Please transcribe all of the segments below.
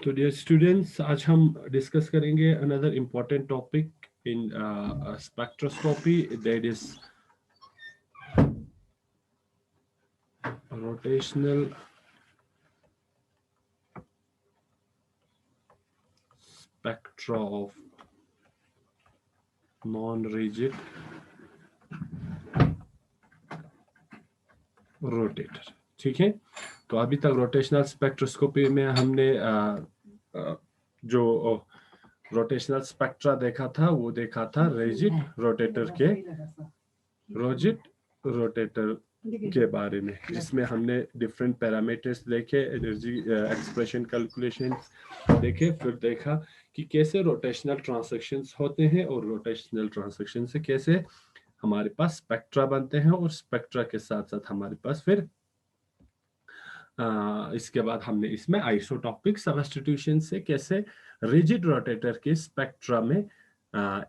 तो dear students, आज हम डिस्कस करेंगे another important topic in spectroscopy, that is rotational spectra of non rigid rotator. ठीक है, तो अभी तक रोटेशनल स्पेक्ट्रोस्कोपी में हमने जो रोटेशनल स्पेक्ट्रा देखा था वो देखा था रिजिड रोटेटर के बारे में, जिसमें हमने डिफरेंट पैरामीटर्स देखे, एनर्जी एक्सप्रेशन कैलकुलेशन देखे, फिर देखा कि कैसे रोटेशनल ट्रांजैक्शंस होते हैं और रोटेशनल ट्रांजैक्शन से कैसे हमारे पास स्पेक्ट्रा बनते हैं, और स्पेक्ट्रा के साथ साथ हमारे पास फिर इसके बाद हमने इसमें आइसोटॉपिक सब्स्टिट्यूशन से कैसे रिजिड रोटेटर के स्पेक्ट्रा में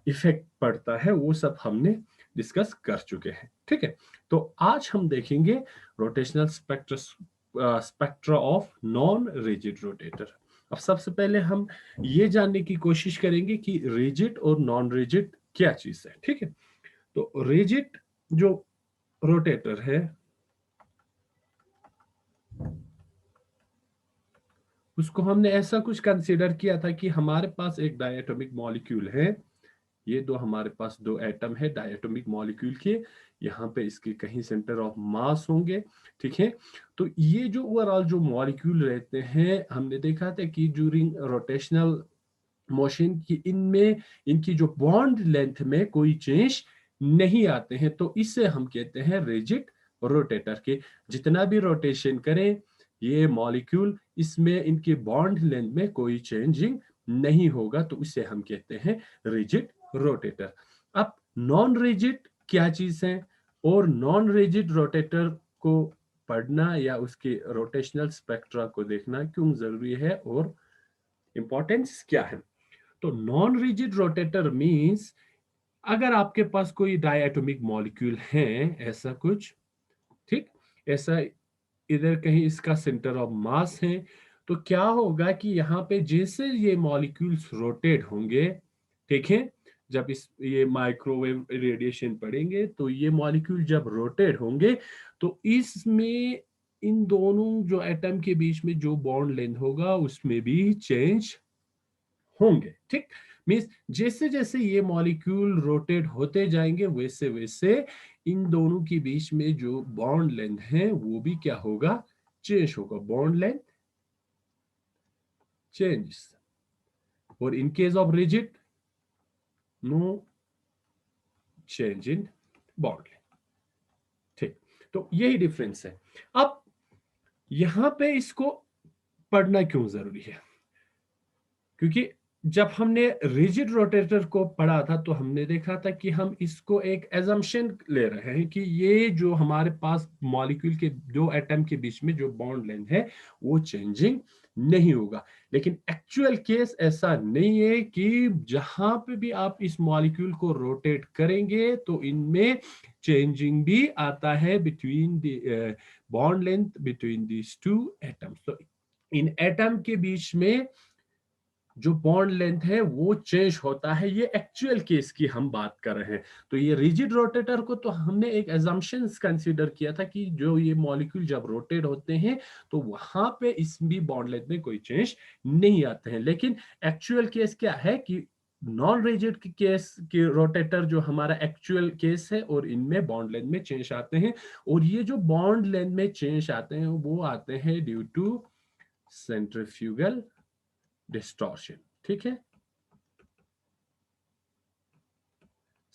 इफेक्ट पड़ता है वो सब हमने डिस्कस कर चुके हैं। ठीक है, तो आज हम देखेंगे rotational spectra of non rigid rotator. अब सबसे पहले हम ये जानने की कोशिश करेंगे कि रिजिड और नॉन रिजिड क्या चीज है। ठीक है, तो रिजिड जो रोटेटर है उसको हमने ऐसा कुछ कंसीडर किया था कि हमारे पास एक डायटोमिक मॉलिक्यूल है, ये दो हमारे पास दो एटम है डायटोमिक मॉलिक्यूल के, यहाँ पे इसके कहीं सेंटर ऑफ मास होंगे। ठीक है, तो ये जो ओवरऑल जो मॉलिक्यूल रहते हैं, हमने देखा था कि ड्यूरिंग रोटेशनल मोशन की इनमें इनकी जो बॉन्ड लेंथ में कोई चेंज नहीं आते हैं, तो इससे हम कहते हैं रिजिड रोटेटर के जितना भी रोटेशन करें ये मॉलिक्यूल, इसमें इनकी बॉन्ड लेंथ में कोई चेंजिंग नहीं होगा, तो इसे हम कहते हैं रिजिड रोटेटर। अब नॉन रिजिड क्या चीज है और नॉन रिजिड रोटेटर को पढ़ना या उसके रोटेशनल स्पेक्ट्रा को देखना क्यों जरूरी है और इंपॉर्टेंस क्या है। तो नॉन रिजिड रोटेटर मींस अगर आपके पास कोई डायटोमिक मॉलिक्यूल है, ऐसा कुछ, ठीक, ऐसा इधर कहीं इसका सेंटर ऑफ मास है, तो क्या होगा कि यहाँ पे जैसे ये मॉलिक्यूल्स रोटेट होंगे, ठीक है, जब इस ये माइक्रोवेव रेडिएशन पड़ेंगे तो ये मॉलिक्यूल जब रोटेट होंगे तो इसमें इन दोनों जो एटम के बीच में जो बॉन्ड लेंथ होगा उसमें भी चेंज होंगे। ठीक, मीन्स जैसे जैसे ये मॉलिक्यूल रोटेट होते जाएंगे वैसे वैसे इन दोनों के बीच में जो बॉन्ड लेंथ है वो भी क्या होगा, चेंज होगा, बॉन्ड लेंथ चेंजेस। और in case of rigid no change in bond length. ठीक, तो यही डिफरेंस है। अब यहां पे इसको पढ़ना क्यों जरूरी है, क्योंकि जब हमने रिजिड रोटेटर को पढ़ा था तो हमने देखा था कि हम इसको एक एजम्पशन ले रहे हैं कि ये जो हमारे पास मॉलिक्यूल के दो एटम के बीच में जो बॉन्ड लेंथ है वो चेंजिंग नहीं होगा, लेकिन एक्चुअल केस ऐसा नहीं है कि जहां पे भी आप इस मॉलिक्यूल को रोटेट करेंगे तो इनमें चेंजिंग भी आता है between the bond length between these two atoms. तो इन एटम के बीच में जो बॉन्ड लेंथ है वो चेंज होता है, ये एक्चुअल केस की हम बात कर रहे हैं। तो ये रिजिड रोटेटर को तो हमने एक एजम्पशंस कंसीडर किया था कि जो ये मॉलिक्यूल जब रोटेट होते हैं तो वहां पे इस भी बॉन्ड लेंथ में कोई चेंज नहीं आते हैं, लेकिन एक्चुअल केस क्या है कि नॉन रिजिड के केस के रोटेटर जो हमारा एक्चुअल केस है और इनमें बॉन्ड लेंथ में चेंज आते हैं, और ये जो बॉन्ड लेंथ में चेंज आते हैं वो आते हैं ड्यू टू सेंट्रीफ्यूगल डिस्टॉर्शन। ठीक है,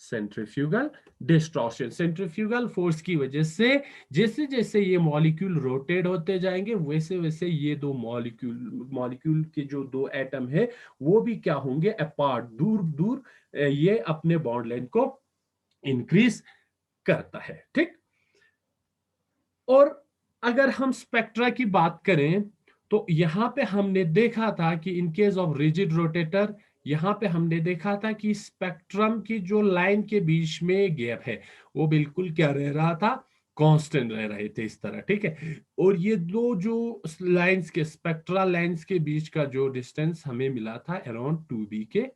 सेंट्रीफ्यूगल डिस्टॉर्शन, सेंट्रीफ्यूगल फोर्स की वजह से जैसे जैसे ये मॉलिक्यूल रोटेट होते जाएंगे वैसे वैसे ये दो मॉलिक्यूल के जो दो एटम है वो भी क्या होंगे, अपार्ट, दूर दूर, ये अपने बॉन्ड लेंथ को इंक्रीज करता है। ठीक, और अगर हम स्पेक्ट्रा की बात करें तो यहां पे हमने देखा था कि इन केस ऑफ रिजिड रोटेटर यहां पे हमने देखा था कि स्पेक्ट्रम की जो लाइन के बीच में गैप है वो बिल्कुल क्या रह रहा था, कांस्टेंट रह रहे थे इस तरह, ठीक है। और ये दो जो लाइंस के स्पेक्ट्रल लाइंस के बीच का जो डिस्टेंस हमें मिला था अराउंड 2b के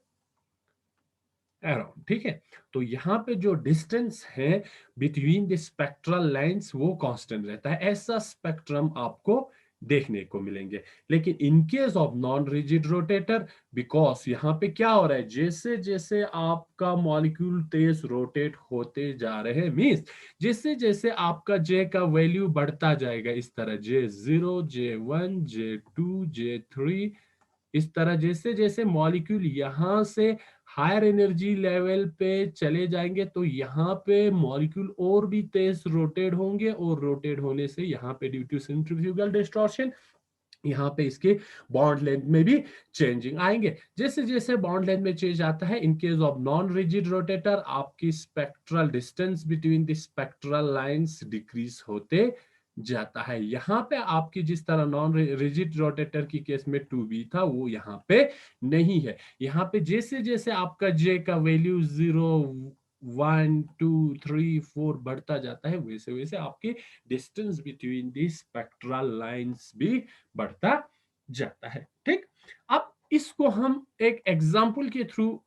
अराउंड, ठीक है। तो यहाँ पे जो डिस्टेंस है बिटवीन द स्पेक्ट्रल लाइंस वो कांस्टेंट रहता है। ऐसा स्पेक्ट्रम आपको देखने को मिलेंगे। लेकिन इन case of non rigid rotator, because यहाँ पे क्या हो रहा है, जैसे जैसे आपका मॉलिक्यूल तेज रोटेट होते जा रहे हैं, मीन्स जैसे जैसे आपका जे का वैल्यू बढ़ता जाएगा इस तरह, J0, J1, J2, J3, इस तरह जैसे जैसे मॉलिक्यूल यहाँ से हायर एनर्जी लेवल पे चले जाएंगे तो यहाँ पे मॉलिक्यूल और भी तेज रोटेट होंगे, और रोटेट होने से यहाँ पे ड्यू टू सेंट्रीफ्यूगल डिस्टॉर्शन यहाँ पे इसके बॉन्ड लेंथ में भी चेंजिंग आएंगे। जैसे जैसे बॉन्ड लेंथ में चेंज आता है, in case of non rigid rotator आपकी spectral distance between the spectral lines decrease होते जाता है। यहाँ पे आपकी जिस तरह नॉन रिजिड रोटेटर की केस में 2b था, वो यहाँ पे नहीं है। यहाँ पे जैसे जैसे आपका j का वैल्यू 0, 1, 2, 3, 4 बढ़ता जाता है, वैसे वैसे आपके distance between the spectral lines भी बढ़ता जाता है, ठीक। अब इसको हम एक एग्जांपल के थ्रू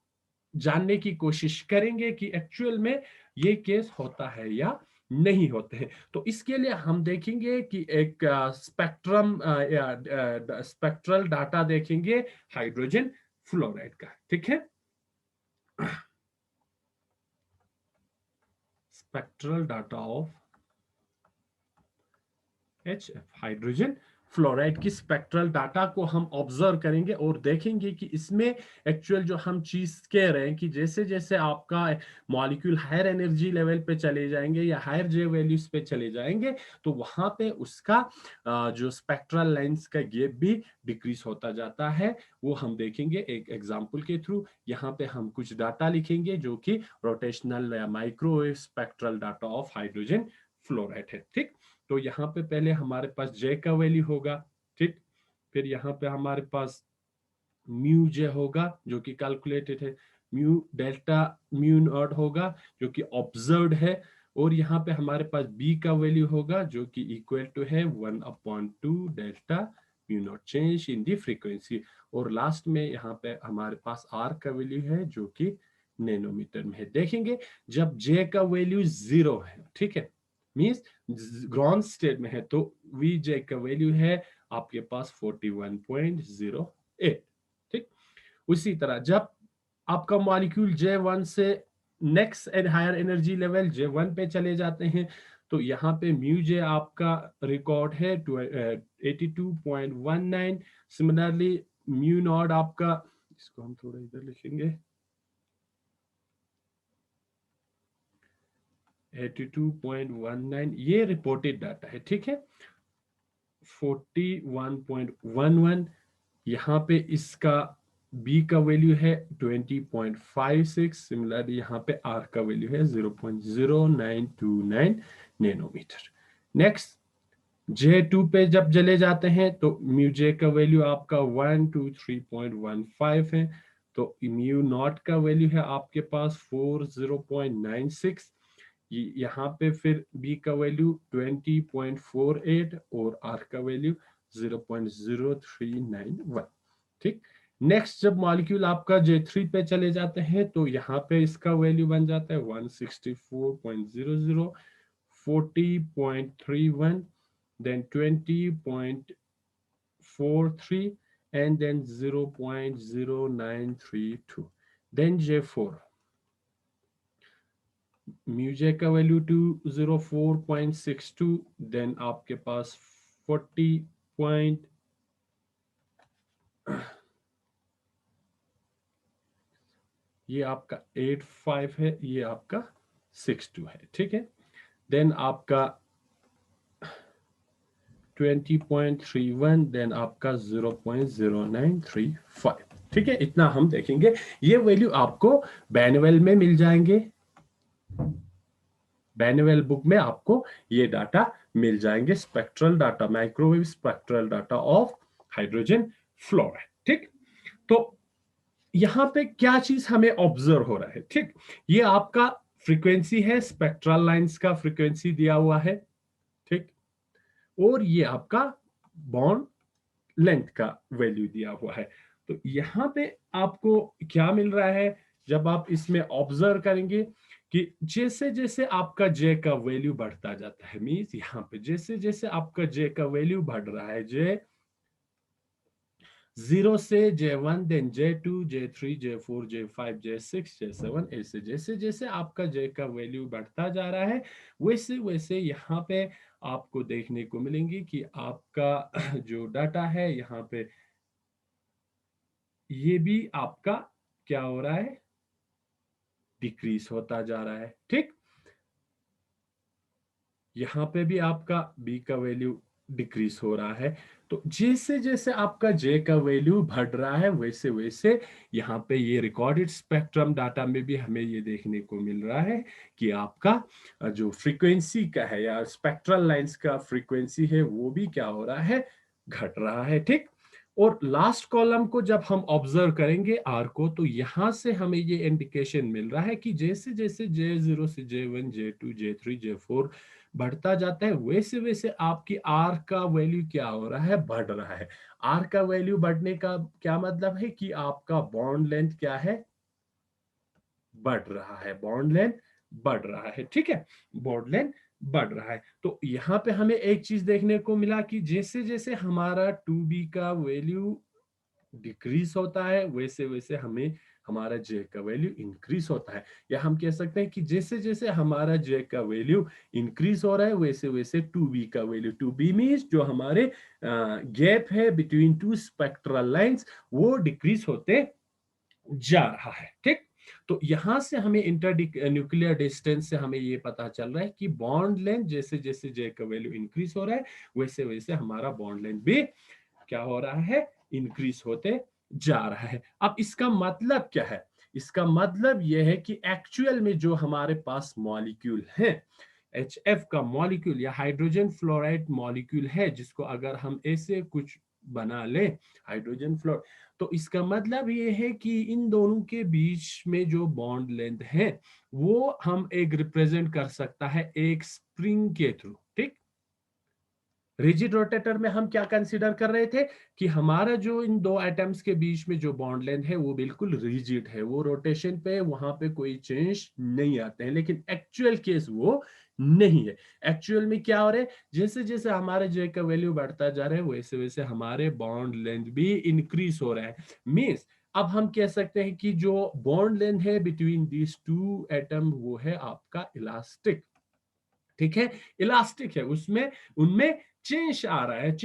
जानने की कोशिश करेंगे कि एक्चुअल में ये केस होता है या नहीं होते हैं। तो इसके लिए हम देखेंगे कि एक स्पेक्ट्रम या स्पेक्ट्रल डाटा देखेंगे हाइड्रोजन फ्लोराइड का, ठीक है। Spectral data of HF, hydrogen fluoride की स्पेक्ट्रल डाटा को हम ऑब्जर्व करेंगे और देखेंगे कि इसमें एक्चुअल जो हम चीज कह रहे हैं कि जैसे जैसे आपका मॉलिक्यूल हायर एनर्जी लेवल पे चले जाएंगे या हायर जे वैल्यूज पे चले जाएंगे, तो वहां पे उसका जो स्पेक्ट्रल लेंस का गैप भी डिक्रीज होता जाता है। वो हम देखेंगे एक एग्जांपल के थ्रू। यहाँ पे हम कुछ डाटा लिखेंगे जो कि रोटेशनल या microwave spectral data of hydrogen fluoride है, ठीक। तो यहाँ पे पहले हमारे पास J का वैल्यू होगा, ठीक। फिर यहाँ पे हमारे पास म्यू J होगा जो कि कैलकुलेटेड है, म्यू डेल्टा म्यू नॉट होगा जो कि ऑब्जर्व्ड है, और यहाँ पे हमारे पास B का वैल्यू होगा जो कि इक्वल टू है 1/2 delta mu naught change in the frequency, और लास्ट में यहाँ पे हमारे पास R का वैल्यू है जो कि नैनोमीटर में है। देखेंगे जब J का वैल्यू 0 है, ठीक है, मीन्स ग्राउंड स्टेट में है, तो Vj का वैल्यू है आपके पास 41.08, ठीक। उसी तरह जब आपका मॉलिक्यूल J1 से next and higher energy level J1 पे चले जाते हैं, तो यहाँ पे म्यू J आपका रिकॉर्ड है 82.19। सिमिलरली म्यू नॉट आपका, इसको हम थोड़ा इधर लिखेंगे, 82.19 ये रिपोर्टेड डाटा है, ठीक है। 41.11 यहाँ पे इसका B का वैल्यू है 20.56। सिमिलरली यहाँ पे R का वैल्यू है 0.0929 नैनोमीटर। नेक्स्ट J2 पे जब चले जाते हैं तो म्यू J का वैल्यू आपका 123.15 है, तो म्यू नॉट का वैल्यू है आपके पास 40.96। यहाँ पे फिर B का वैल्यू 20.48 और R का वैल्यू 0.0391, ठीक। नेक्स्ट जब मॉलिक्यूल आपका J3 पे चले जाते हैं तो यहाँ पे इसका वैल्यू बन जाता है 164.00, 40.31, then 20.43 and then 0.0932। then J4 mu J का वैल्यू 204.62, देन आपके पास 40 पॉइंट ये आपका 85 है, ये आपका 62 है, ठीक है। देन आपका 20.31, देन आपका 0.0935, ठीक है। इतना हम देखेंगे। ये वैल्यू आपको बैनवेल में मिल जाएंगे, बैनवेल बुक में आपको ये डाटा मिल जाएंगे, spectral data, microwave spectral data of hydrogen fluoride, ठीक। तो यहाँ पे क्या चीज हमें ऑब्जर्व हो रहा है, ठीक। ये आपका फ्रीक्वेंसी है, स्पेक्ट्रल लाइंस का फ्रीक्वेंसी दिया हुआ है, और ये आपका बॉन्ड लेंथ का वैल्यू दिया हुआ है। तो यहाँ पे आपको क्या मिल रहा है, जब आप इसमें ऑब्जर्व करेंगे कि जैसे जैसे आपका जे का वैल्यू बढ़ता जाता है, मीन्स यहाँ पे जैसे जैसे आपका जे का वैल्यू बढ़ रहा है, जे 0 से J1, then J2, J3, J4, J5, J6, J7, ऐसे जैसे जैसे आपका J का वैल्यू बढ़ता जा रहा है, वैसे वैसे यहाँ पे आपको देखने को मिलेंगी कि आपका जो डाटा है यहाँ पे, ये भी आपका क्या हो रहा है, डिक्रीज होता जा रहा है। ठीक, यहाँ पे भी आपका बी का वैल्यू डिक्रीज हो रहा है। तो जैसे जैसे आपका जे का वैल्यू बढ़ रहा है, वैसे वैसे यहाँ पे ये रिकॉर्डेड स्पेक्ट्रम डाटा में भी हमें ये देखने को मिल रहा है कि आपका जो फ्रीक्वेंसी का है या स्पेक्ट्रल लाइंस का फ्रीक्वेंसी है, वो भी क्या हो रहा है, घट रहा है। ठीक, और लास्ट कॉलम को जब हम ऑब्जर्व करेंगे आर को, तो यहां से हमें ये इंडिकेशन मिल रहा है कि जैसे जैसे J0 से J1, J2, J3, J4 बढ़ता जाता है, वैसे वैसे आपकी आर का वैल्यू क्या हो रहा है, बढ़ रहा है। आर का वैल्यू बढ़ने का क्या मतलब है कि आपका बॉन्ड लेंथ क्या है, बढ़ रहा है, बॉन्ड लेंथ बढ़ रहा है। ठीक है, बॉन्ड लेंथ बढ़ रहा है। तो यहाँ पे हमें एक चीज देखने को मिला कि जैसे जैसे हमारा 2b का वैल्यू डिक्रीज होता है, वैसे वैसे हमें हमारा जे का वैल्यू इंक्रीज होता है। या हम कह सकते हैं कि जैसे जैसे हमारा जे का वैल्यू इंक्रीज हो रहा है, वैसे वैसे 2b का वैल्यू, 2b मींस जो हमारे गैप है बिटवीन टू स्पेक्ट्रल लाइंस, वो डिक्रीज होते जा रहा है। ठीक, तो यहां से हमें इंटर न्यूक्लियर डिस्टेंस से हमें ये पता चल रहा है कि बॉन्ड लेंथ जैसे जैसे जे का वैल्यू इंक्रीज हो रहा है, वैसे वैसे हमारा बॉन्ड लेंथ भी क्या हो रहा है, इंक्रीज होते जा रहा है। अब इसका मतलब क्या है, इसका मतलब यह है कि एक्चुअल में जो हमारे पास मॉलिक्यूल है, HF का मॉलिक्यूल या हाइड्रोजन फ्लोराइड मॉलिक्यूल है, जिसको अगर हम ऐसे कुछ बना ले, हाइड्रोजन फ्लोर, तो इसका मतलब ये है कि इन दोनों के बीच में जो बॉन्ड लेंथ है, वो हम एक रिप्रेजेंट कर सकता है एक स्प्रिंग के थ्रू। ठीक, रिजिड रोटेटर में हम क्या कंसीडर कर रहे थे कि हमारा जो इन दो एटम्स के बीच में जो बॉन्ड लेंथ है, वो बिल्कुल रिजिड है, वो रोटेशन पे वहां पे कोई चेंज नहीं आते हैं। लेकिन एक्चुअल केस वो नहीं है। एक्चुअल में क्या हो रहा है, जैसे जैसे हमारे जे का वैल्यू बढ़ता जा रहा है, वैसे वैसे हमारे बॉन्ड लेंथ भी इंक्रीज हो रहा है। मीन्स अब हम कह सकते हैं कि जो बॉन्ड लेंथ है बिटवीन दीज टू एटम, वो है आपका इलास्टिक। ठीक है, इलास्टिक है, उसमें उनमें चेंज आ रहा है।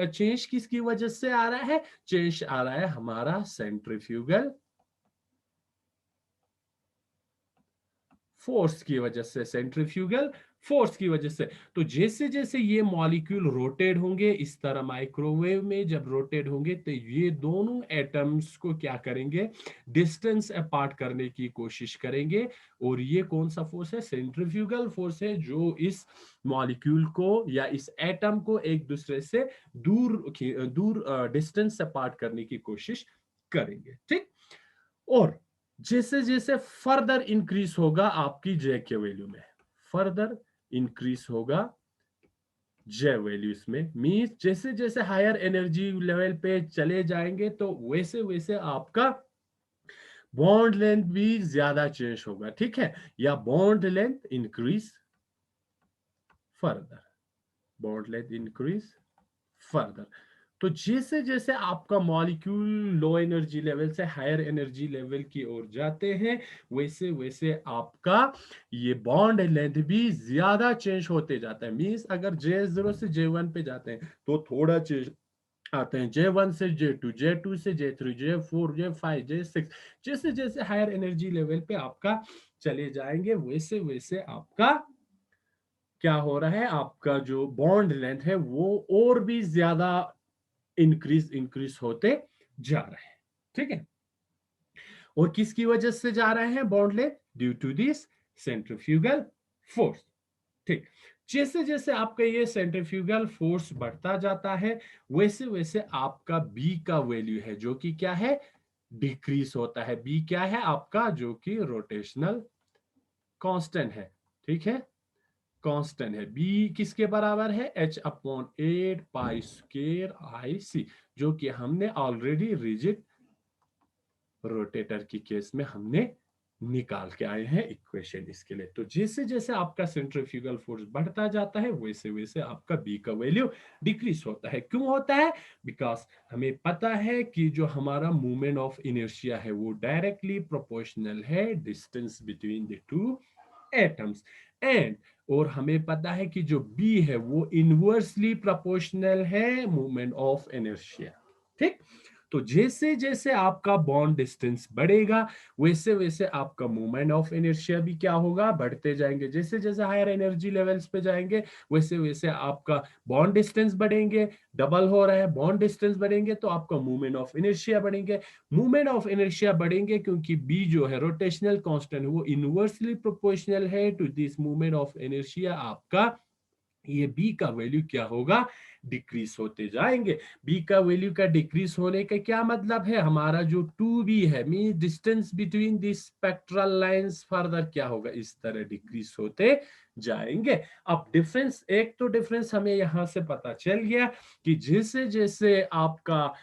चेंज किसकी वजह से आ रहा है, चेंज आ रहा है हमारा सेंट्रीफ्यूगल फोर्स की वजह से, सेंट्रीफ्यूगल फोर्स की वजह से। तो जैसे जैसे ये मॉलिक्यूल रोटेट होंगे इस तरह, माइक्रोवेव में जब रोटेट होंगे, तो ये दोनों एटम्स को क्या करेंगे, डिस्टेंस अपार्ट करने की कोशिश करेंगे। और ये कौन सा फोर्स है, सेंट्रीफ्यूगल फोर्स है, जो इस मॉलिक्यूल को या इस एटम को एक दूसरे से दूर दूर डिस्टेंस अपार्ट करने की कोशिश करेंगे। ठीक, और जैसे जैसे फर्दर इंक्रीज होगा आपकी जे के वैल्यू में, फर्दर इंक्रीज होगा जे वैल्यूज में, मीन्स जैसे जैसे हायर एनर्जी लेवल पे चले जाएंगे, तो वैसे वैसे आपका बॉन्ड लेंथ भी ज्यादा चेंज होगा। ठीक है, या bond length increase further, bond length increase further. तो जैसे जैसे आपका मॉलिक्यूल लो एनर्जी लेवल से हायर एनर्जी लेवल की ओर जाते हैं, वैसे वैसे आपका ये बॉन्ड लेंथ भी ज्यादा चेंज होते जाता है। मींस अगर J0 से J1 पे जाते हैं, तो थोड़ा चेंज आते हैं, J1 से J2, J2 से J3, J4, J5, J6। जैसे जैसे हायर एनर्जी लेवल पे आपका चले जाएंगे, वैसे वैसे आपका क्या हो रहा है, आपका जो बॉन्ड लेंथ है वो और भी ज्यादा इंक्रीज इंक्रीज होते जा रहे हैं। ठीक है, और किसकी वजह से जा रहे हैं bond length, due to this centrifugal force. ठीक, जैसे जैसे आपका ये सेंट्रीफ्यूगल फोर्स बढ़ता जाता है, वैसे वैसे आपका बी का वैल्यू है, जो कि क्या है, डिक्रीज होता है। बी क्या है आपका, जो कि रोटेशनल कांस्टेंट है। ठीक है, कांस्टेंट है। बी किसके बराबर है? h/8 पाई स्क्वायर IC, जो कि हमने ऑलरेडी रिजिड रोटेटर की केस में हमने निकाल के आए हैं इक्वेशन इसके लिए। तो जैसे जैसे आपका सेंट्रीफ्यूगल फोर्स बढ़ता जाता है वैसे वैसे आपका बी का वैल्यू डिक्रीज होता है। क्यों होता है? बिकॉज हमें पता है कि जो हमारा मूवमेंट ऑफ इनर्शिया है वो डायरेक्टली प्रोपोर्शनल है distance between the two atoms. And और हमें पता है कि जो बी है वो इनवर्सली प्रोपोर्शनल है मूवमेंट ऑफ इनर्शिया। ठीक। तो जैसे जैसे आपका बॉन्ड डिस्टेंस बढ़ेगा वैसे वैसे आपका मोमेंट ऑफ इनर्शिया भी क्या होगा? बढ़ते जाएंगे। जैसे जैसे हायर एनर्जी लेवल्स पे जाएंगे वैसे वैसे आपका बॉन्ड डिस्टेंस बढ़ेंगे। डबल हो रहा है, बॉन्ड डिस्टेंस बढ़ेंगे तो आपका मूवमेंट ऑफ इनर्शिया बढ़ेंगे। मूवमेंट ऑफ इनर्शिया बढ़ेंगे क्योंकि बी जो है रोटेशनल कांस्टेंट वो इनवर्सली प्रोपोर्शनल है to this movement of inertia. आपका ये बी का वैल्यू क्या होगा? डिक्रीज होते जाएंगे। बी का वैल्यू का डिक्रीज होने का क्या मतलब है? हमारा जो 2b है mean distance between this spectral lines further क्या होगा? इस तरह डिक्रीज होते जाएंगे। अब डिफरेंस, एक तो डिफरेंस हमें यहां से पता चल गया कि जैसे जैसे आपका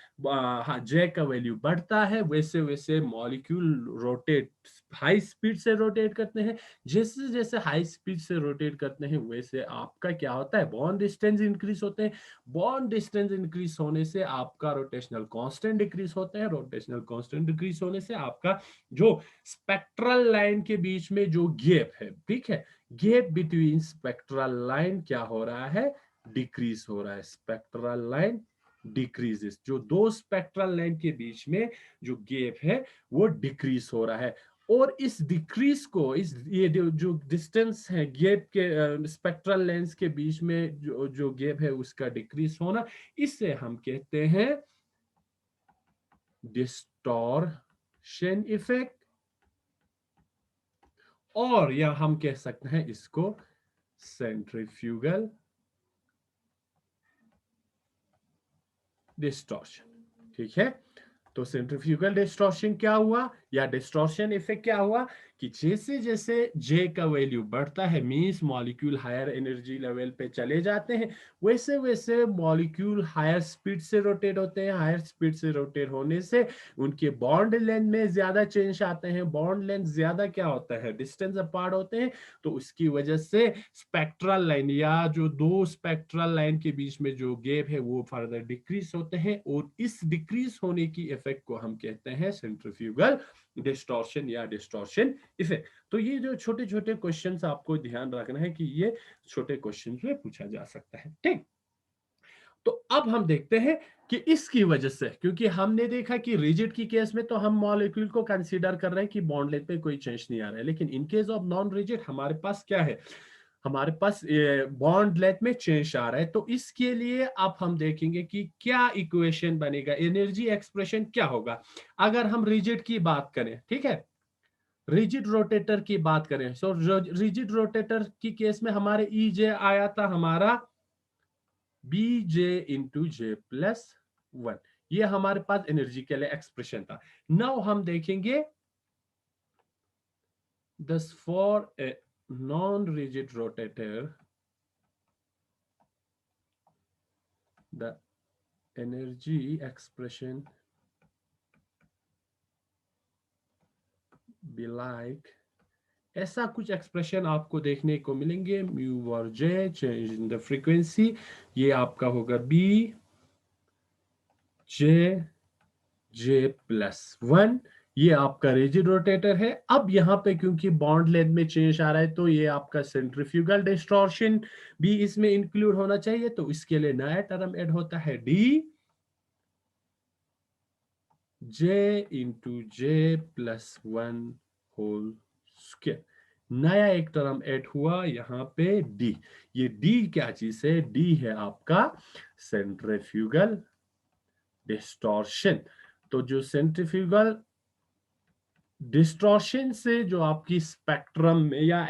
जे का वैल्यू बढ़ता है वैसे वैसे मॉलिक्यूल रोटेट हाई स्पीड से रोटेट करते हैं। जैसे जैसे हाई स्पीड से रोटेट करते हैं वैसे आपका क्या होता है? बॉन्ड डिस्टेंस इंक्रीज होते हैं। बॉन्ड डिस्टेंस इंक्रीज होने से आपका रोटेशनल कांस्टेंट डिक्रीज होता है। रोटेशनल कांस्टेंट डिक्रीज होने से आपका जो स्पेक्ट्रल लाइन के बीच में जो गैप है, ठीक है, गैप बिटवीन स्पेक्ट्रल लाइन क्या हो रहा है? डिक्रीज हो रहा है। स्पेक्ट्रल लाइन डिक्रीजेस, जो दो स्पेक्ट्रल लाइन के बीच में जो गैप है वो डिक्रीज हो रहा है। और इस डिक्रीज को, इस ये जो डिस्टेंस है गैप के स्पेक्ट्रल लेंस के बीच में जो जो गैप है उसका डिक्रीज होना, इससे हम कहते हैं डिस्टॉर्शन इफेक्ट। और या हम कह सकते हैं इसको सेंट्रीफ्यूगल डिस्टॉर्शन। ठीक है। तो सेंट्रीफ्यूगल डिस्टॉर्शन क्या हुआ या डिस्टॉर्शन इफेक्ट क्या हुआ कि जैसे जैसे जे का वैल्यू बढ़ता है means molecule higher energy level पे चले जाते हैं वैसे वैसे मॉलिक्यूल हायर स्पीड से रोटेट होते हैं। हायर स्पीड से रोटेट होने से उनके बॉन्ड लेंथ में ज्यादा चेंज आते हैं। बॉन्ड लेंथ ज्यादा क्या होता है? डिस्टेंस अपार्ट होते हैं। तो उसकी वजह से स्पेक्ट्रल लाइन या जो दो स्पेक्ट्रल लाइन के बीच में जो गैप है वो फर्दर डिक्रीज होते हैं। और इस डिक्रीज होने की इफेक्ट को हम कहते हैं सेंट्रीफ्यूगल डिस्टॉर्शन या डिस्टॉर्शन इफेक्ट। तो ये जो छोटे छोटे क्वेश्चंस आपको ध्यान रखना है कि ये छोटे क्वेश्चंस में पूछा जा सकता है। ठीक। तो अब हम देखते हैं कि इसकी वजह से, क्योंकि हमने देखा कि रिजिड की केस में तो हम मॉलिक्यूल को कंसीडर कर रहे हैं कि बॉन्ड लेंथ पे कोई चेंज नहीं आ रहा है, लेकिन इन केस ऑफ नॉन रिजिड हमारे पास क्या है? हमारे पास बॉन्ड लेंथ में चेंज आ रहा है। तो इसके लिए अब हम देखेंगे कि क्या इक्वेशन बनेगा, एनर्जी एक्सप्रेशन क्या होगा अगर हम रिजिड की बात करें। ठीक है, रिजिड रोटेटर की बात करें। सो रिजिड रोटेटर की केस में हमारे ई जे आया था हमारा B J into J plus one. ये हमारे पास एनर्जी के लिए एक्सप्रेशन था। नाउ हम देखेंगे दस for a non rigid rotator the energy expression be like, ऐसा कुछ एक्सप्रेशन आपको देखने को मिलेंगे। म्यू और जे चेंज इन द फ्रीक्वेंसी, ये आपका होगा बी जे जे प्लस वन। ये आपका रिजिड रोटेटर है। अब यहाँ पे क्योंकि बॉन्ड लेंथ में चेंज आ रहा है तो ये आपका सेंट्रीफ्यूगल डिस्टॉर्शन भी इसमें इंक्लूड होना चाहिए। तो इसके लिए नया टर्म ऐड होता है D J into J plus one whole square. नया एक टर्म ऐड हुआ यहाँ पे डी। ये डी क्या चीज है? डी है आपका सेंट्रीफ्यूगल डिस्टॉर्शन। तो जो सेंट्रीफ्यूगल डिस्टॉर्शन से जो आपकी स्पेक्ट्रम में या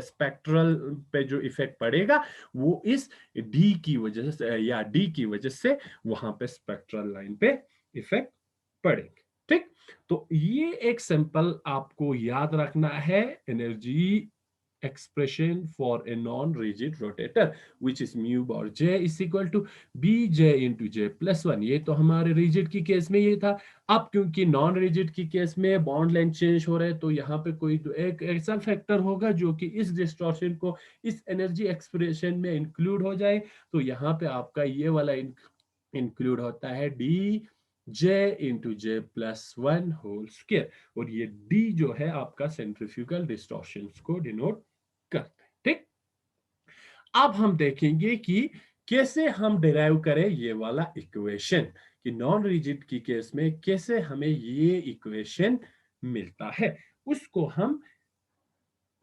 स्पेक्ट्रल पे जो इफेक्ट पड़ेगा वो इस डी की वजह से या डी की वजह से वहां पे स्पेक्ट्रल लाइन पे इफेक्ट पड़ेंगे। ठीक। तो ये एक सिंपल आपको याद रखना है energy expression for a non-rigid rotator which is mu bar j is equal to bj into j plus 1। ये तो हमारे रिजिड की केस में ये था। अब क्योंकि नॉन रिजिड की केस में बॉन्ड लेंथ चेंज हो रहा है तो यहाँ पे कोई तो एक ऐसा फैक्टर होगा जो कि इस डिस्टॉर्शन को इस एनर्जी एक्सप्रेशन में इंक्लूड हो जाए। तो यहाँ पे आपका ये वाला इंक्लूड होता है D J into J plus one whole square. और ये डी जो है आपका सेंट्रीफ्यूगल डिस्टॉर्शन को डिनोट करते हैं। ठीक, अब हम देखेंगे कि कैसे हम डिराइव करें ये वाला इक्वेशन, कि नॉन रिजिड की केस में कैसे हमें ये इक्वेशन मिलता है, उसको हम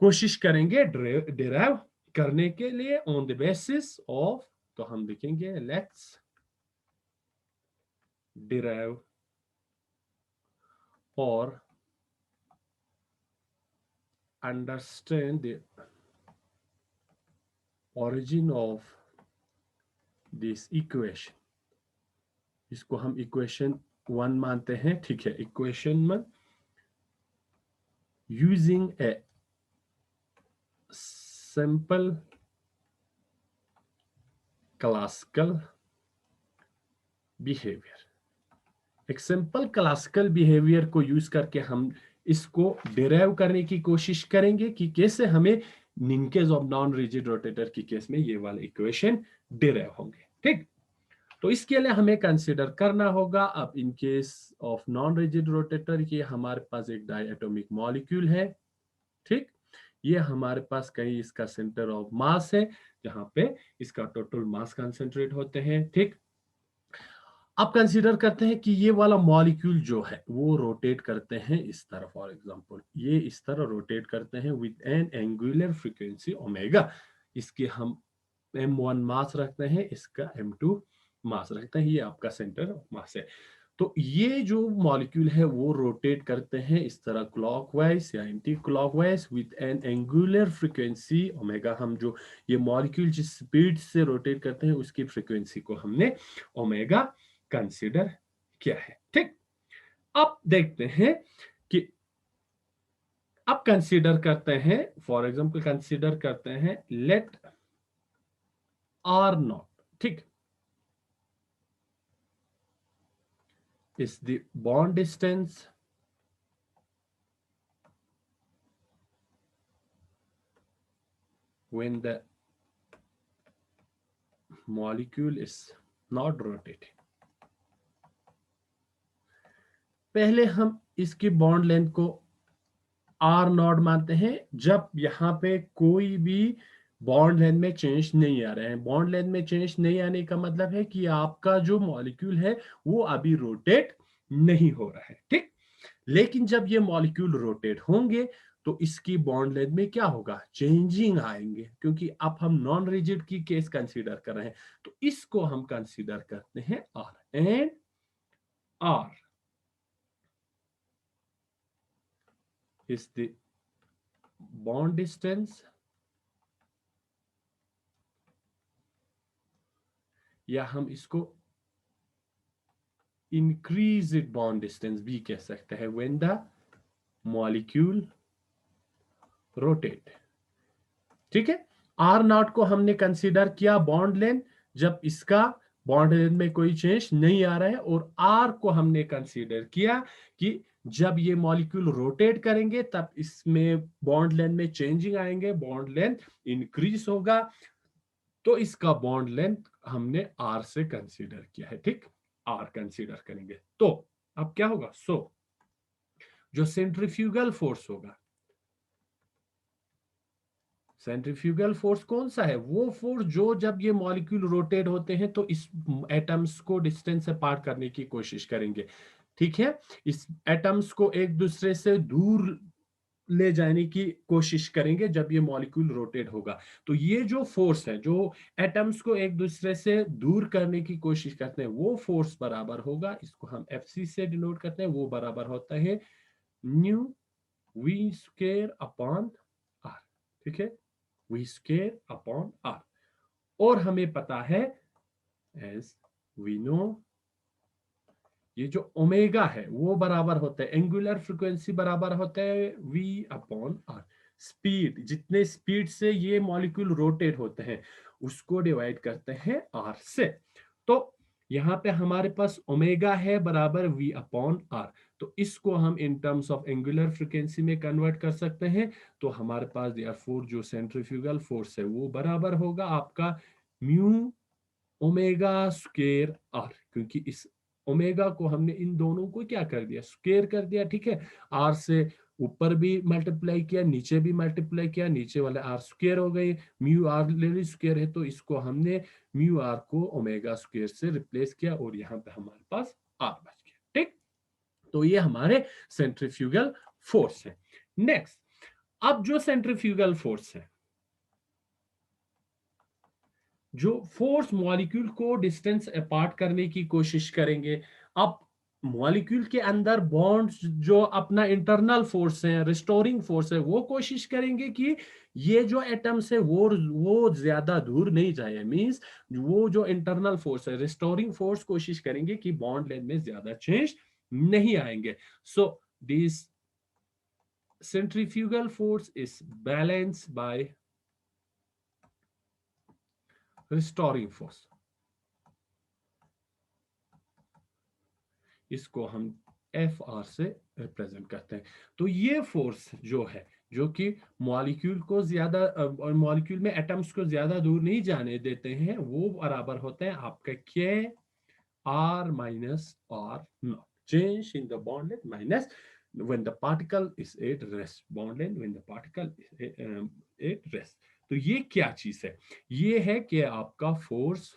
कोशिश करेंगे डिराइव करने के लिए ऑन द बेसिस ऑफ। तो हम लिखेंगे लेट्स डिराइव और understand the origin of this equation। इसको हम इक्वेशन 1 मानते हैं, ठीक है। इक्वेशन में using a simple classical behaviour, एक सिंपल क्लासिकल बिहेवियर को यूज करके हम इसको डिराइव करने की कोशिश करेंगे कि कैसे हमें इन case of non rigid rotator की केस में ये वाले इक्वेशन डिराइव होंगे। ठीक, तो इसके लिए हमें कंसीडर करना होगा अब इन case of non rigid rotator ये हमारे पास एक डायटोमिक मॉलिक्यूल है। ठीक, ये हमारे पास कहीं इसका सेंटर ऑफ मास है जहां पे इसका टोटल मास कंसेंट्रेट होते हैं। ठीक, अब कंसीडर करते हैं कि ये वाला मॉलिक्यूल जो है वो रोटेट करते हैं इस तरह। फॉर एग्जांपल ये इस तरह रोटेट करते हैं with N angular frequency omega. इसके हम m1 मास रखते हैं, इसका m2 मास रखते हैं। ये आपका सेंटर ऑफ मास है। तो ये जो मॉलिक्यूल है वो रोटेट करते हैं इस तरह क्लॉकवाइज या anti clockwise with N angular frequency omega. हम जो ये मॉलिक्यूल जिस स्पीड से रोटेट करते हैं उसकी फ्रीक्वेंसी को हमने ओमेगा कंसीडर किया है। ठीक, अब देखते हैं कि अब कंसीडर करते हैं, फॉर एग्जांपल कंसीडर करते हैं लेट आर नॉट, ठीक, is the bond distance when the molecule is not rotating। पहले हम इसकी बॉन्ड लेंथ को आर नॉट मानते हैं जब यहां पे कोई भी बॉन्ड लेंथ में चेंज नहीं आ रहे हैं। बॉन्ड लेंथ में चेंज नहीं आने का मतलब है कि आपका जो मॉलिक्यूल है वो अभी रोटेट नहीं हो रहा है। ठीक, लेकिन जब ये मॉलिक्यूल रोटेट होंगे तो इसकी बॉन्ड लेंथ में क्या होगा, चेंजिंग आएंगे, क्योंकि अब हम नॉन रिजिड की केस कंसीडर कर रहे हैं। तो इसको हम कंसीडर करते हैं R and R is the bond distance या हम इसको increased bond distance भी कह सकते हैं when the molecule rotate। ठीक है, आर नॉट को हमने कंसीडर किया बॉन्ड लेंथ जब इसका बॉन्ड लेंथ में कोई चेंज नहीं आ रहा है, और आर को हमने कंसीडर किया कि जब ये मॉलिक्यूल रोटेट करेंगे तब इसमें बॉन्ड लेंथ में चेंजिंग आएंगे, बॉन्ड लेंथ इंक्रीज होगा, तो इसका बॉन्ड लेंथ हमने आर से कंसीडर किया है। ठीक, आर कंसीडर करेंगे तो अब क्या होगा, जो सेंट्रीफ्यूगल फोर्स होगा, सेंट्रीफ्यूगल फोर्स कौन सा है, वो फोर्स जो जब ये मॉलिक्यूल रोटेट होते हैं तो इस एटम्स को डिस्टेंस से पार्ट करने की कोशिश करेंगे। ठीक है, इस एटम्स को एक दूसरे से दूर ले जाने की कोशिश करेंगे जब ये मॉलिक्यूल रोटेट होगा। तो ये जो फोर्स है जो एटम्स को एक दूसरे से दूर करने की कोशिश करते हैं वो फोर्स बराबर होगा, इसको हम एफसी से डिनोट करते हैं, वो बराबर होता है nu V square upon R. ठीक है, वी स्क्वायर अपॉन आर। और हमें पता है एज वी नो ये जो ओमेगा है वो बराबर होता है, एंगुलर फ्रीक्वेंसी बराबर होता है वी अपॉन आर। स्पीड, जितने स्पीड से ये मॉलिक्यूल रोटेट होते हैं उसको डिवाइड करते हैं आर से। तो यहाँ पे हमारे पास ओमेगा है बराबर वी अपॉन आर। तो इसको हम इन टर्म्स ऑफ एंगुलर फ्रीक्वेंसी में कन्वर्ट कर सकते हैं। तो हमारे पास देयरफॉर जो सेंट्रीफ्यूगल फोर्स है वो बराबर होगा आपका म्यू ओमेगा स्क्वायर आर, क्योंकि इस ओमेगा को हमने इन दोनों को क्या कर दिया, स्क्वायर कर दिया। ठीक है, आर से ऊपर भी मल्टीप्लाई किया, नीचे भी मल्टीप्लाई किया, नीचे वाले आर स्क्वायर हो गए। म्यू आर ऑलरेडी स्क्वायर है तो इसको हमने म्यू आर को ओमेगा स्क्वायर से रिप्लेस किया और यहाँ पे हमारे पास आर बच गया। ठीक, तो ये हमारे सेंट्रीफ्यूगल फोर्स है। नेक्स्ट, अब जो सेंट्रीफ्यूगल फोर्स है, जो फोर्स मॉलिक्यूल को डिस्टेंस अपार्ट करने की कोशिश करेंगे। अब मॉलिक्यूल के अंदर बॉन्ड्स जो अपना इंटरनल फोर्स है, रिस्टोरिंग फोर्स है, वो कोशिश करेंगे कि ये जो एटम्स है वो ज्यादा दूर नहीं जाए। मींस वो जो इंटरनल फोर्स है, रिस्टोरिंग फोर्स, कोशिश करेंगे कि बॉन्ड लेंथ में ज्यादा चेंज नहीं आएंगे। So this centrifugal force is balanced by restoring force। इसको हम एफ आर से रिप्रेजेंट करते हैं। तो ये फोर्स जो है, जो कि मॉलिक्यूल को ज्यादा और मॉलिक्यूल में एटम्स को ज्यादा दूर नहीं जाने देते हैं, वो बराबर होते हैं आपका K R minus R naught, change in the bond length minus when the particle is at rest, bond length when the particle is at rest। तो ये क्या चीज है, ये है कि आपका फोर्स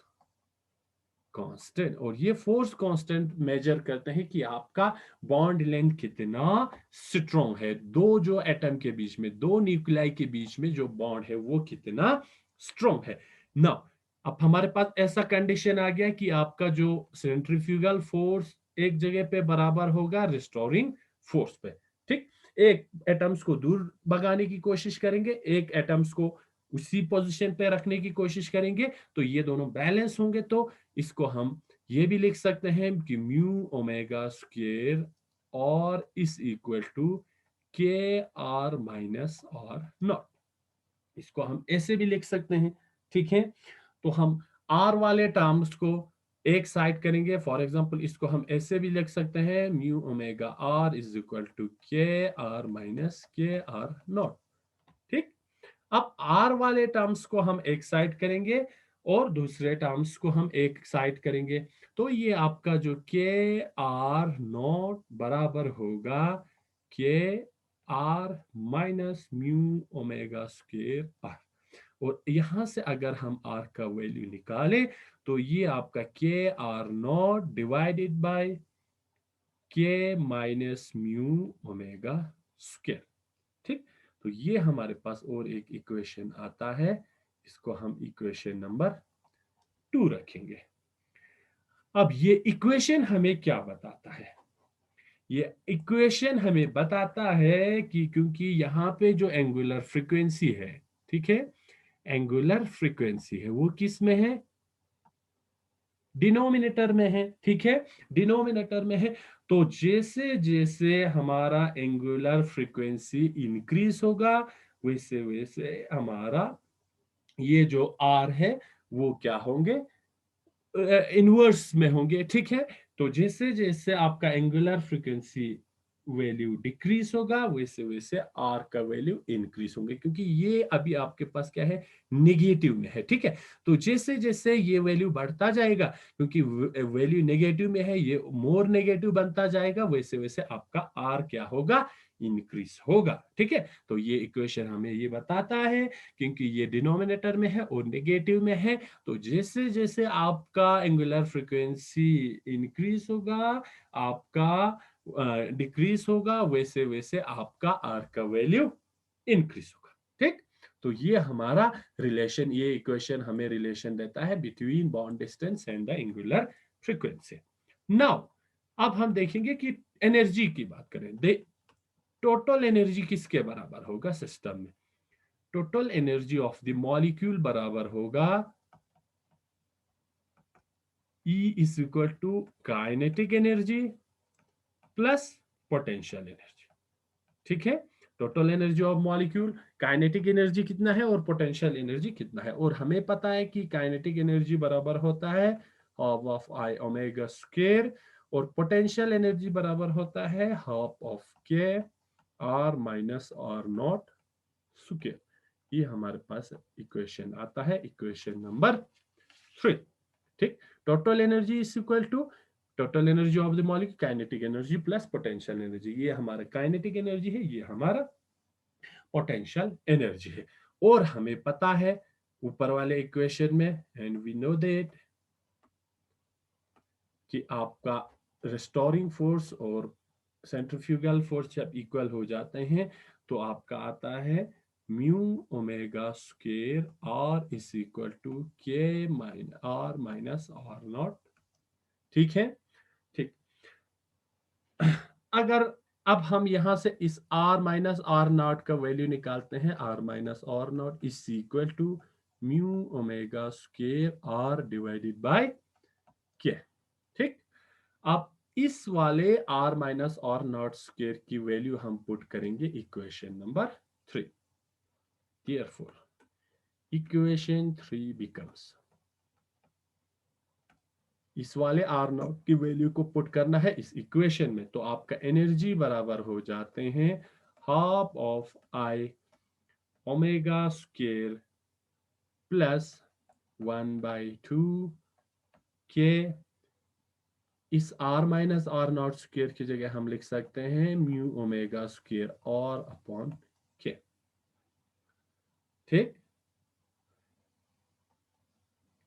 कांस्टेंट, और ये फोर्स कांस्टेंट मेजर करते हैं कि आपका बॉन्ड लेंथ कितना स्ट्रॉन्ग है, दो जो एटम के बीच में, दो न्यूक्लियाई के बीच में जो बॉन्ड है वो कितना स्ट्रॉन्ग है ना। अब हमारे पास ऐसा कंडीशन आ गया कि आपका जो सेंट्रीफ्यूगल फोर्स एक जगह पे बराबर होगा रिस्टोरिंग फोर्स पे। ठीक, एक एटम्स को दूर भगाने की कोशिश करेंगे, एक एटम्स को उसी पोजीशन पे रखने की कोशिश करेंगे, तो ये दोनों बैलेंस होंगे। तो इसको हम ये भी लिख सकते हैं कि म्यू ओमेगा स्क्वेयर और इस equal to K R minus R not. इसको हम ऐसे भी लिख सकते हैं। ठीक है, तो हम आर वाले टर्म्स को एक साइड करेंगे। फॉर एग्जांपल इसको हम ऐसे भी लिख सकते हैं, mu omega R is equal to K R minus K R naught. ठीक, अब आर वाले टर्म्स को हम एक साइड करेंगे और दूसरे टर्म्स को हम एक साइड करेंगे। तो ये आपका जो के आर नॉट बराबर होगा K R minus mu omega square R. और यहां से अगर हम आर का वैल्यू निकालें तो ये आपका K R not divided by के माइनस म्यू ओमेगा स्क्वेयर। ठीक, तो ये हमारे पास और एक इक्वेशन आता है, इसको हम इक्वेशन नंबर 2 रखेंगे। अब ये इक्वेशन हमें क्या बताता है, ये इक्वेशन हमें बताता है कि क्योंकि यहाँ पे जो एंगुलर फ्रीक्वेंसी है, ठीक है, एंगुलर फ्रीक्वेंसी है वो किस में है, डिनोमिनेटर में है। ठीक है, डिनोमिनेटर में है। तो जैसे जैसे हमारा एंगुलर फ्रीक्वेंसी इंक्रीज होगा वैसे वैसे हमारा ये जो आर है वो क्या होंगे, इनवर्स में होंगे। ठीक है, तो जैसे जैसे आपका एंगुलर फ्रीक्वेंसी वैल्यू डिक्रीज होगा वैसे वैसे आर का वैल्यू इंक्रीज होंगे, क्योंकि ये अभी आपके पास क्या है, नेगेटिव में है। ठीक है, तो जैसे जैसे ये वैल्यू बढ़ता जाएगा, क्योंकि वैल्यू नेगेटिव में है, ये मोर नेगेटिव बनता जाएगा, वैसे वैसे आपका आर क्या होगा, इंक्रीज होगा। ठीक है, तो ये इक्वेशन हमें ये बताता है क्योंकि ये डिनोमिनेटर में है और नेगेटिव में है, तो जैसे जैसे आपका एंगुलर फ्रीक्वेंसी इंक्रीज होगा, आपका डिक्रीज होगा, वैसे वैसे आपका आर का वैल्यू इंक्रीज होगा। ठीक, तो ये हमारा रिलेशन, ये इक्वेशन हमें रिलेशन देता है between bond distance and the angular frequency. Now अब हम देखेंगे कि एनर्जी की बात करें, टोटल एनर्जी किसके बराबर होगा सिस्टम में, total energy of the molecule बराबर होगा E is equal to kinetic energy plus potential energy. ठीक है, total energy of molecule, kinetic energy कितना है और पोटेंशियल एनर्जी कितना है। और हमें पता है कि काइनेटिक एनर्जी बराबर होता है half of I omega square, और पोटेंशियल एनर्जी बराबर होता है half of K R minus R naught square. ये हमारे पास इक्वेशन आता है, इक्वेशन नंबर 3। ठीक, total energy is equal to total energy of the molecule kinetic energy plus potential energy. ये हमारा काइनेटिक एनर्जी है, ये हमारा पोटेंशियल एनर्जी है। और हमें पता है ऊपर वाले इक्वेशन में, एंड वी नो दैट, कि आपका रिस्टोरिंग फोर्स और सेंट्रीफ्यूगल फोर्स जब इक्वल हो जाते हैं तो आपका आता है mu omega square R is equal to K R minus R naught. ठीक है, ठीक। अगर अब हम यहां से इस r माइनस आर नॉट का वैल्यू निकालते हैं, r minus R naught is equal to mu omega square R divided by K. ठीक, अब इस वाले r minus R naught square की वैल्यू हम पुट करेंगे equation number 3। Therefore, equation 3 becomes, इस वाले आर नॉट की वैल्यू को पुट करना है इस इक्वेशन में, तो आपका एनर्जी बराबर हो जाते हैं half of I omega square plus 1/2 K. इस r minus R naught square की जगह हम लिख सकते हैं म्यू ओमेगा स्क्वायर और अपॉन के। ठीक,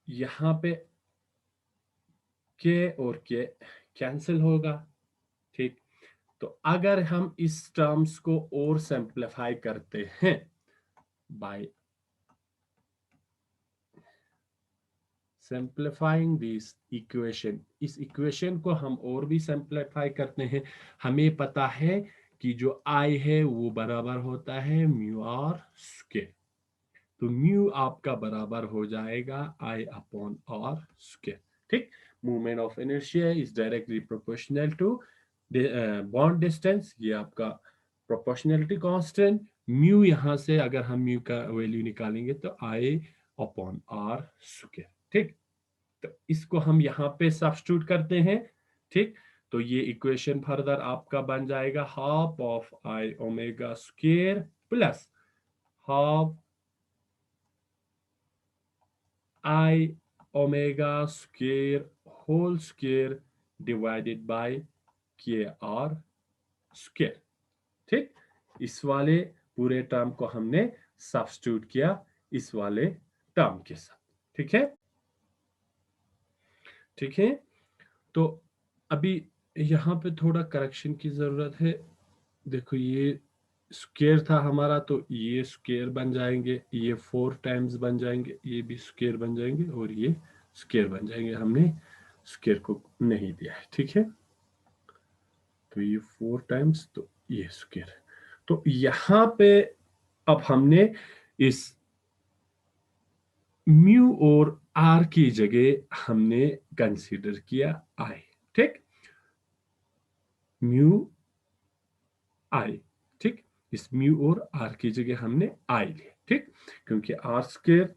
यहां पे के और के कैंसिल होगा। ठीक, तो अगर हम इस टर्म्स को और सिंप्लीफाई करते हैं बाय सिंप्लीफाइंग दिस इक्वेशन, इस इक्वेशन को हम और भी सिंप्लीफाई करते हैं, हमें पता है कि जो आई है वो बराबर होता है म्यू आर स्क्वायर। तो म्यू आपका बराबर हो जाएगा आई अपॉन आर स्क्वायर। ठीक, movement of inertia is directly proportional to bond distance, ये आपका प्रोपोर्शनलिटी कांस्टेंट। म्यू यहां से अगर हम म्यू का वैल्यू निकालेंगे तो आई अपॉन आर स्क्वायर। ठीक, तो इसको हम यहाँ पे सब्स्टिट्यूट करते हैं। ठीक, तो ये इक्वेशन फर्दर आपका बन जाएगा half of I omega square plus half I omega square whole square divided by K R square. ठीक, इस वाले पूरे टर्म को हमने सब्स्टिट्यूट किया इस वाले टर्म के साथ। ठीक है, ठीक है। तो अभी यहाँ पे थोड़ा करेक्शन की जरूरत है। देखो ये स्क्वायर था हमारा, तो ये स्क्वायर बन जाएंगे, ये 4 टाइम्स बन जाएंगे, ये भी स्क्वायर बन जाएंगे और ये स्क्वायर बन जाएंगे। हमने स्क्वायर को नहीं दिया है। ठीक है, तो ये 4 टाइम्स, तो ये स्क्वायर। तो यहाँ पे अब हमने इस म्यू और आर की जगह हमने कंसीडर किया आई। ठीक, म्यू आई। ठीक, इस म्यू और आर की जगह हमने आई ली। ठीक, क्योंकि आर स्क्वायर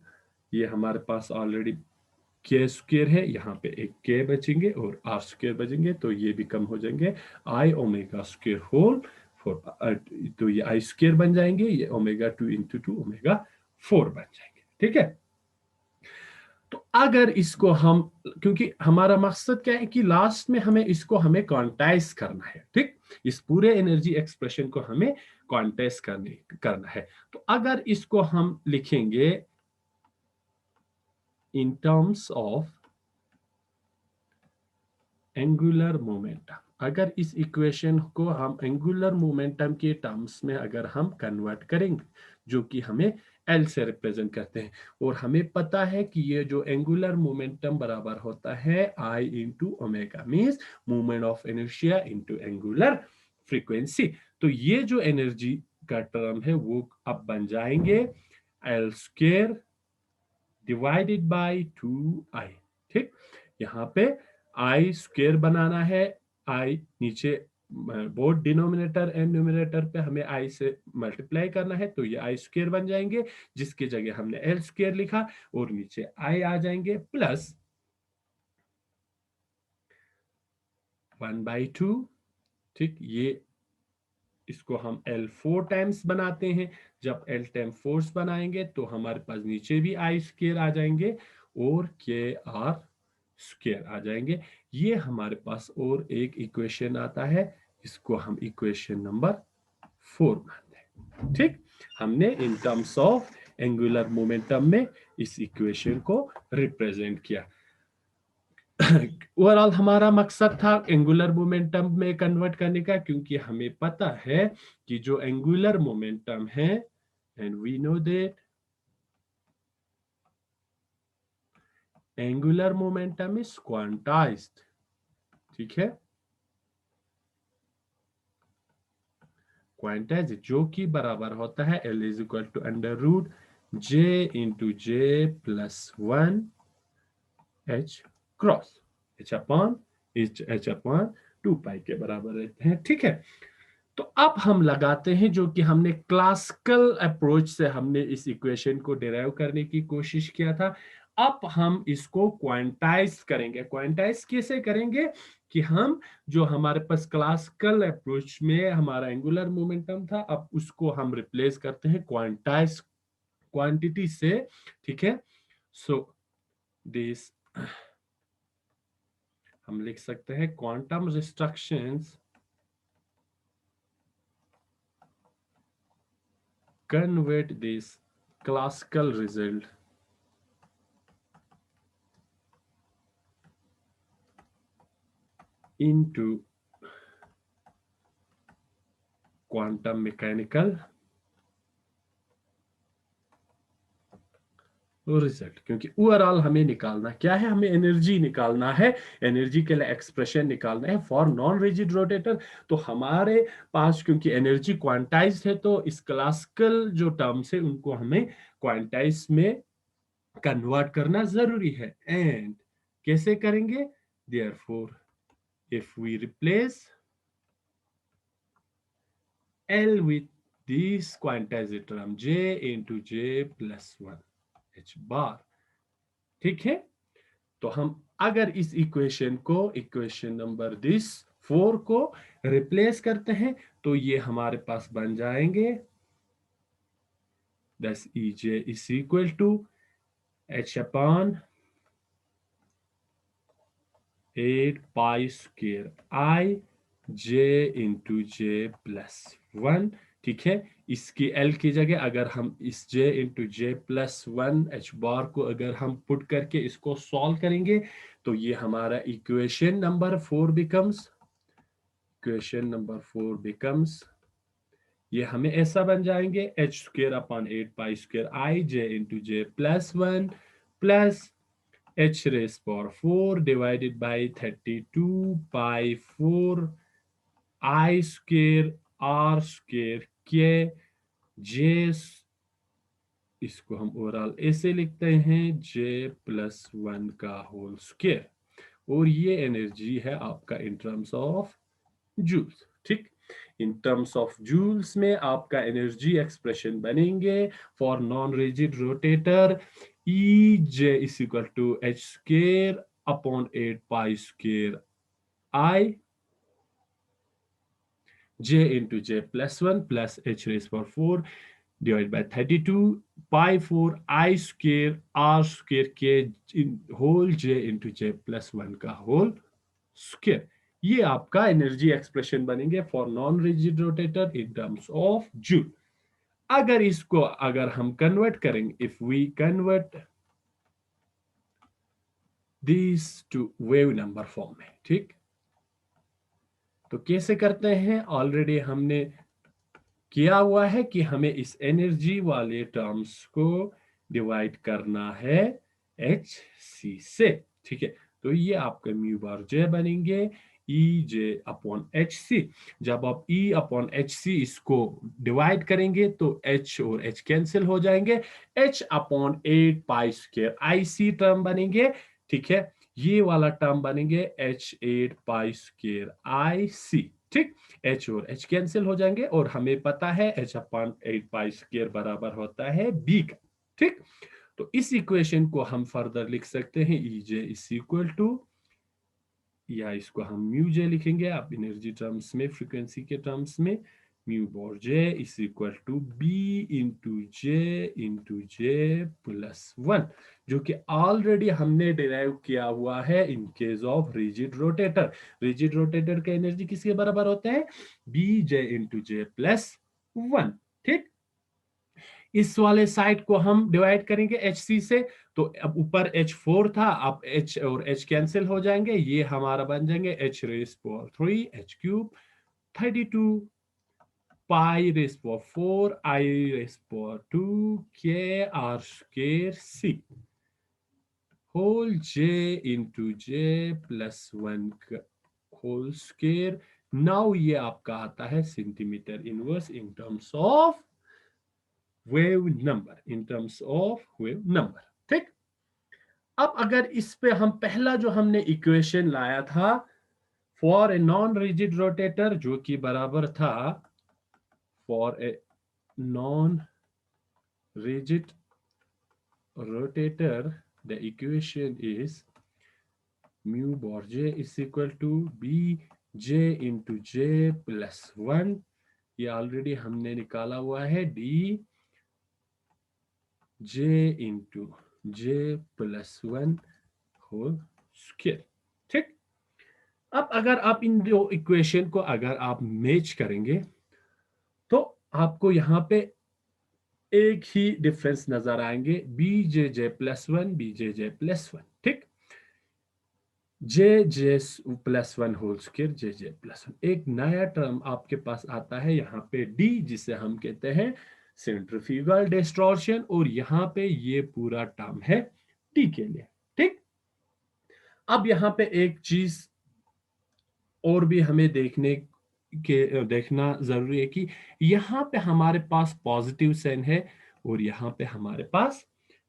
ये हमारे पास ऑलरेडी के स्क्वायर है, यहाँ पे एक के बचेंगे और आर स्क्वायर बचेंगे, तो ये भी कम हो जाएंगे आई ओमेगा स्क्वायर होल फोर। तो ये आई स्क्वायर बन जाएंगे, ये ओमेगा 2 इंटू 2 ओमेगा 4 बन जाएंगे। ठीक है, तो अगर इसको हम, क्योंकि हमारा मकसद क्या है कि लास्ट में हमें क्वांटाइज करना है। ठीक, इस पूरे एनर्जी एक्सप्रेशन को हमें क्वांटाइज करना है। तो अगर इसको हम लिखेंगे इन टर्म्स ऑफ एंगुलर मोमेंटम, अगर इस इक्वेशन को हम एंगुलर मोमेंटम के टर्म्स में अगर हम कन्वर्ट करेंगे, जो कि हमें एल से रिप्रेजेंट करते हैं, और हमें पता है कि ये जो एंगुलर मोमेंटम बराबर होता है I into omega, means movement of inertia into angular frequency. तो ये जो एनर्जी का टर्म है वो अब बन जाएंगे एल स्क्वायर डिवाइडेड बाई 2 आई। ठीक, यहाँ पे आई स्क्वायर बनाना है, आई नीचे बोथ डिनोमिनेटर एंड न्यूमरेटर पे हमें आई से मल्टीप्लाई करना है, तो ये आई स्क्वायर बन जाएंगे, जिसकी जगह हमने एल स्क्वायर लिखा, और नीचे आई आ जाएंगे, प्लस 1/2। ठीक, ये इसको हम एल 4 टाइम्स बनाते हैं। जब एल टाइम फोर्स बनाएंगे तो हमारे पास नीचे भी आई स्क्वायर आ जाएंगे और के आर स्क्वायर आ जाएंगे। ये हमारे पास और एक इक्वेशन आता है, इसको हम इक्वेशन नंबर 4 मानते हैं। ठीक, हमने इन टर्म्स ऑफ एंगुलर मोमेंटम में इस इक्वेशन को रिप्रेजेंट किया। ओवरऑल हमारा मकसद था एंगुलर मोमेंटम में कन्वर्ट करने का, क्योंकि हमें पता है कि जो एंगुलर मोमेंटम है, and we know that angular momentum is quantized. ठीक है, क्वांटाइज जो कि बराबर होता है L is equal to under root J into J plus 1 H cross H upon 2 pi के बराबर रहते हैं। ठीक है, तो अब हम लगाते हैं, जो कि हमने क्लासिकल अप्रोच से हमने इस इक्वेशन को डिराइव करने की कोशिश किया था। अब हम इसको क्वांटाइज करेंगे। क्वांटाइज कैसे करेंगे कि हम जो हमारे पास क्लासिकल अप्रोच में हमारा एंगुलर मोमेंटम था, अब उसको हम रिप्लेस करते हैं क्वांटाइज क्वांटिटी से। ठीक है, सो दिस हम लिख सकते हैं quantum restrictions convert this classical result into quantum mechanical result. क्योंकि ओवरऑल हमें निकालना क्या है, हमें एनर्जी निकालना है, एनर्जी के लिए एक्सप्रेशन निकालना है फॉर नॉन रिजिड रोटेटर। तो हमारे पास क्योंकि एनर्जी क्वांटाइज्ड है, तो इस क्लासिकल जो टर्म्स है उनको हमें क्वांटाइज में कन्वर्ट करना जरूरी है। एंड कैसे करेंगे, therefore if we replace L with this quantized term j into j plus 1 h bar। ठीक है, तो हम अगर इस इक्वेशन को इक्वेशन नंबर दिस 4 को रिप्लेस करते हैं, तो ये हमारे पास बन जाएंगे, thus EJ is equal to h upon 8 pi square I j into J plus 1। ठीक है, इसकी L की जगह अगर हम इस j into J plus 1 h बार को अगर हम पुट करके इसको सॉल्व करेंगे, तो ये हमारा इक्वेशन नंबर 4 बिकम्स ये हमें ऐसा बन जाएंगे h square upon 8 pi square I j into J plus 1 plus h raised power 4 divided by 32 by 4 I square r square k j, इसको हम ओवरऑल ऐसे लिखते हैं j प्लस 1 का होल स्क्वायर, और ये एनर्जी है आपका इन टर्म्स ऑफ जूल्स। ठीक, इन टर्म्स ऑफ जूल्स में आपका एनर्जी एक्सप्रेशन बनेंगे for non rigid rotator E J is equal to H square upon 8 pi square I J into J plus 1 plus H raise power 4 divide by 32 pi 4 I square R square K whole J into J plus 1 का whole square. ये आपका energy expression बनेंगे for non rigid rotator in terms of joule. अगर हम convert करेंगे, if we convert this to wave number form में, ठीक, तो कैसे करते हैं, ऑलरेडी हमने किया हुआ है कि हमें इस एनर्जी वाले टर्म्स को डिवाइड करना है एच सी से। ठीक है, तो ये आपका म्यू बार जे बनेंगे ई जे अपॉन एच सी। जब आप ई अपॉन एच सी इसको डिवाइड करेंगे तो एच और एच कैंसिल हो जाएंगे, एच अपॉन 8 पाई स्क्वायर आई सी टर्म बनेंगे। ठीक है, ये वाला टर्म बनेंगे एच 8 पाई स्क्वायर आई सी। ठीक, h और h कैंसिल हो जाएंगे और हमें पता है h अपॉन 8 पाई स्क्वायर बराबर होता है b का। ठीक, तो इस इक्वेशन को हम फर्दर लिख सकते हैं EJ इज इक्वल टू, या इसको हम म्यू जे लिखेंगे आप एनर्जी टर्म्स में, फ्रीक्वेंसी के टर्म्स में, mu bar J is equal to B into J plus one, जो कि ऑलरेडी हमने डिराइव किया हुआ है in case of rigid rotator. Rigid rotator का एनर्जी किसके बराबर होता है, B J into J plus one. ठीक, इस वाले साइड को हम डिवाइड करेंगे HC से, तो अब ऊपर H4 था, अब H और H कैंसिल हो जाएंगे, ये हमारा बन जाएंगे H raise power 3 H cube 32 pi raise power 4 I raise power 2 K R square C whole J into J plus one whole square. Now ये आपका आता है centimetre inverse in terms of wave number, in terms of wave number. ठीक, अब अगर इस पे हम पहला जो हमने इक्वेशन लाया था for a non rigid rotator, जो कि बराबर था for a non rigid rotator, the equation is mu bar J is equal to B J into J plus one, ये ऑलरेडी हमने निकाला हुआ है, D J into J plus one whole square. ठीक, अब अगर आप इन दो इक्वेशन को अगर आप मैच करेंगे तो आपको यहां पे एक ही डिफरेंस नजर आएंगे, B J plus one, B J plus one. ठीक, J plus one whole square, J plus one, एक नया टर्म आपके पास आता है यहाँ पे डी, जिसे हम कहते हैं सेंट्रीफ्यूगल डिस्टॉर्शन, और यहाँ पे ये पूरा टर्म है टी के लिए। ठीक, अब यहाँ पे एक चीज और भी हमें देखना जरूरी है कि यहाँ पे हमारे पास पॉजिटिव साइन है और यहाँ पे हमारे पास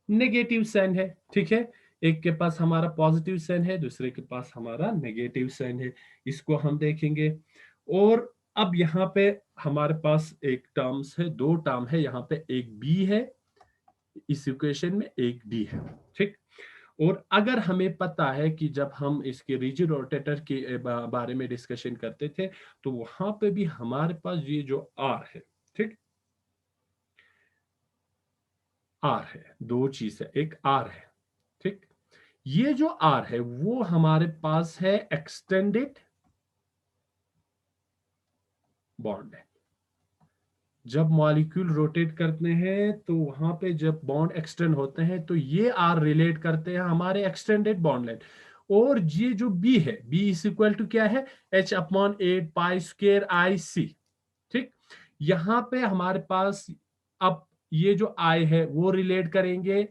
नेगेटिव साइन है। ठीक है, एक के पास हमारा पॉजिटिव साइन है, दूसरे के पास हमारा नेगेटिव साइन है, इसको हम देखेंगे। और अब यहाँ पे हमारे पास एक टर्म्स है, दो टर्म है, यहाँ पे एक बी है इस इक्वेशन में, एक डी है। ठीक, और अगर हमें पता है कि जब हम इसके रिजिड रोटेटर के बारे में डिस्कशन करते थे तो वहां पे भी हमारे पास ये जो आर है, ठीक, आर है, दो चीज है, एक आर है। ठीक, ये जो आर है वो हमारे पास है एक्सटेंडेड बॉन्ड है। जब मॉलिक्यूल रोटेट करते हैं तो वहां पे जब बॉन्ड एक्सटेंड होते हैं तो ये आर रिलेट करते हैं हमारे एक्सटेंडेड बॉन्ड लाइन। और ये जो बी है, बी इज इक्वल टू क्या है, H अपॉन 8 पाई स्क्वायर आई सी। ठीक, यहां पे हमारे पास अब ये जो आई है वो रिलेट करेंगे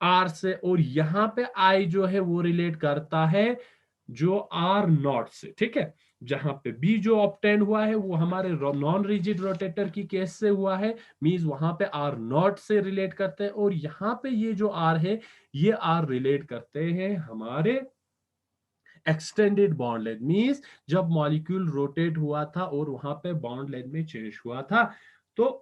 आर से, और यहां पे आई जो है वो रिलेट करता है जो आर नॉट से। ठीक है, जहां पे बी जो ऑब्टेन हुआ है वो हमारे नॉन रिजिड रोटेटर की केस से हुआ है, मींस वहां पे आर नॉट से रिलेट करते हैं, और यहां पे ये जो आर है ये आर रिलेट करते हैं हमारे एक्सटेंडेड बॉन्ड लेंथ, मींस जब मॉलिक्यूल रोटेट हुआ था और वहां पे बॉन्ड लेंथ में चेंज हुआ था। तो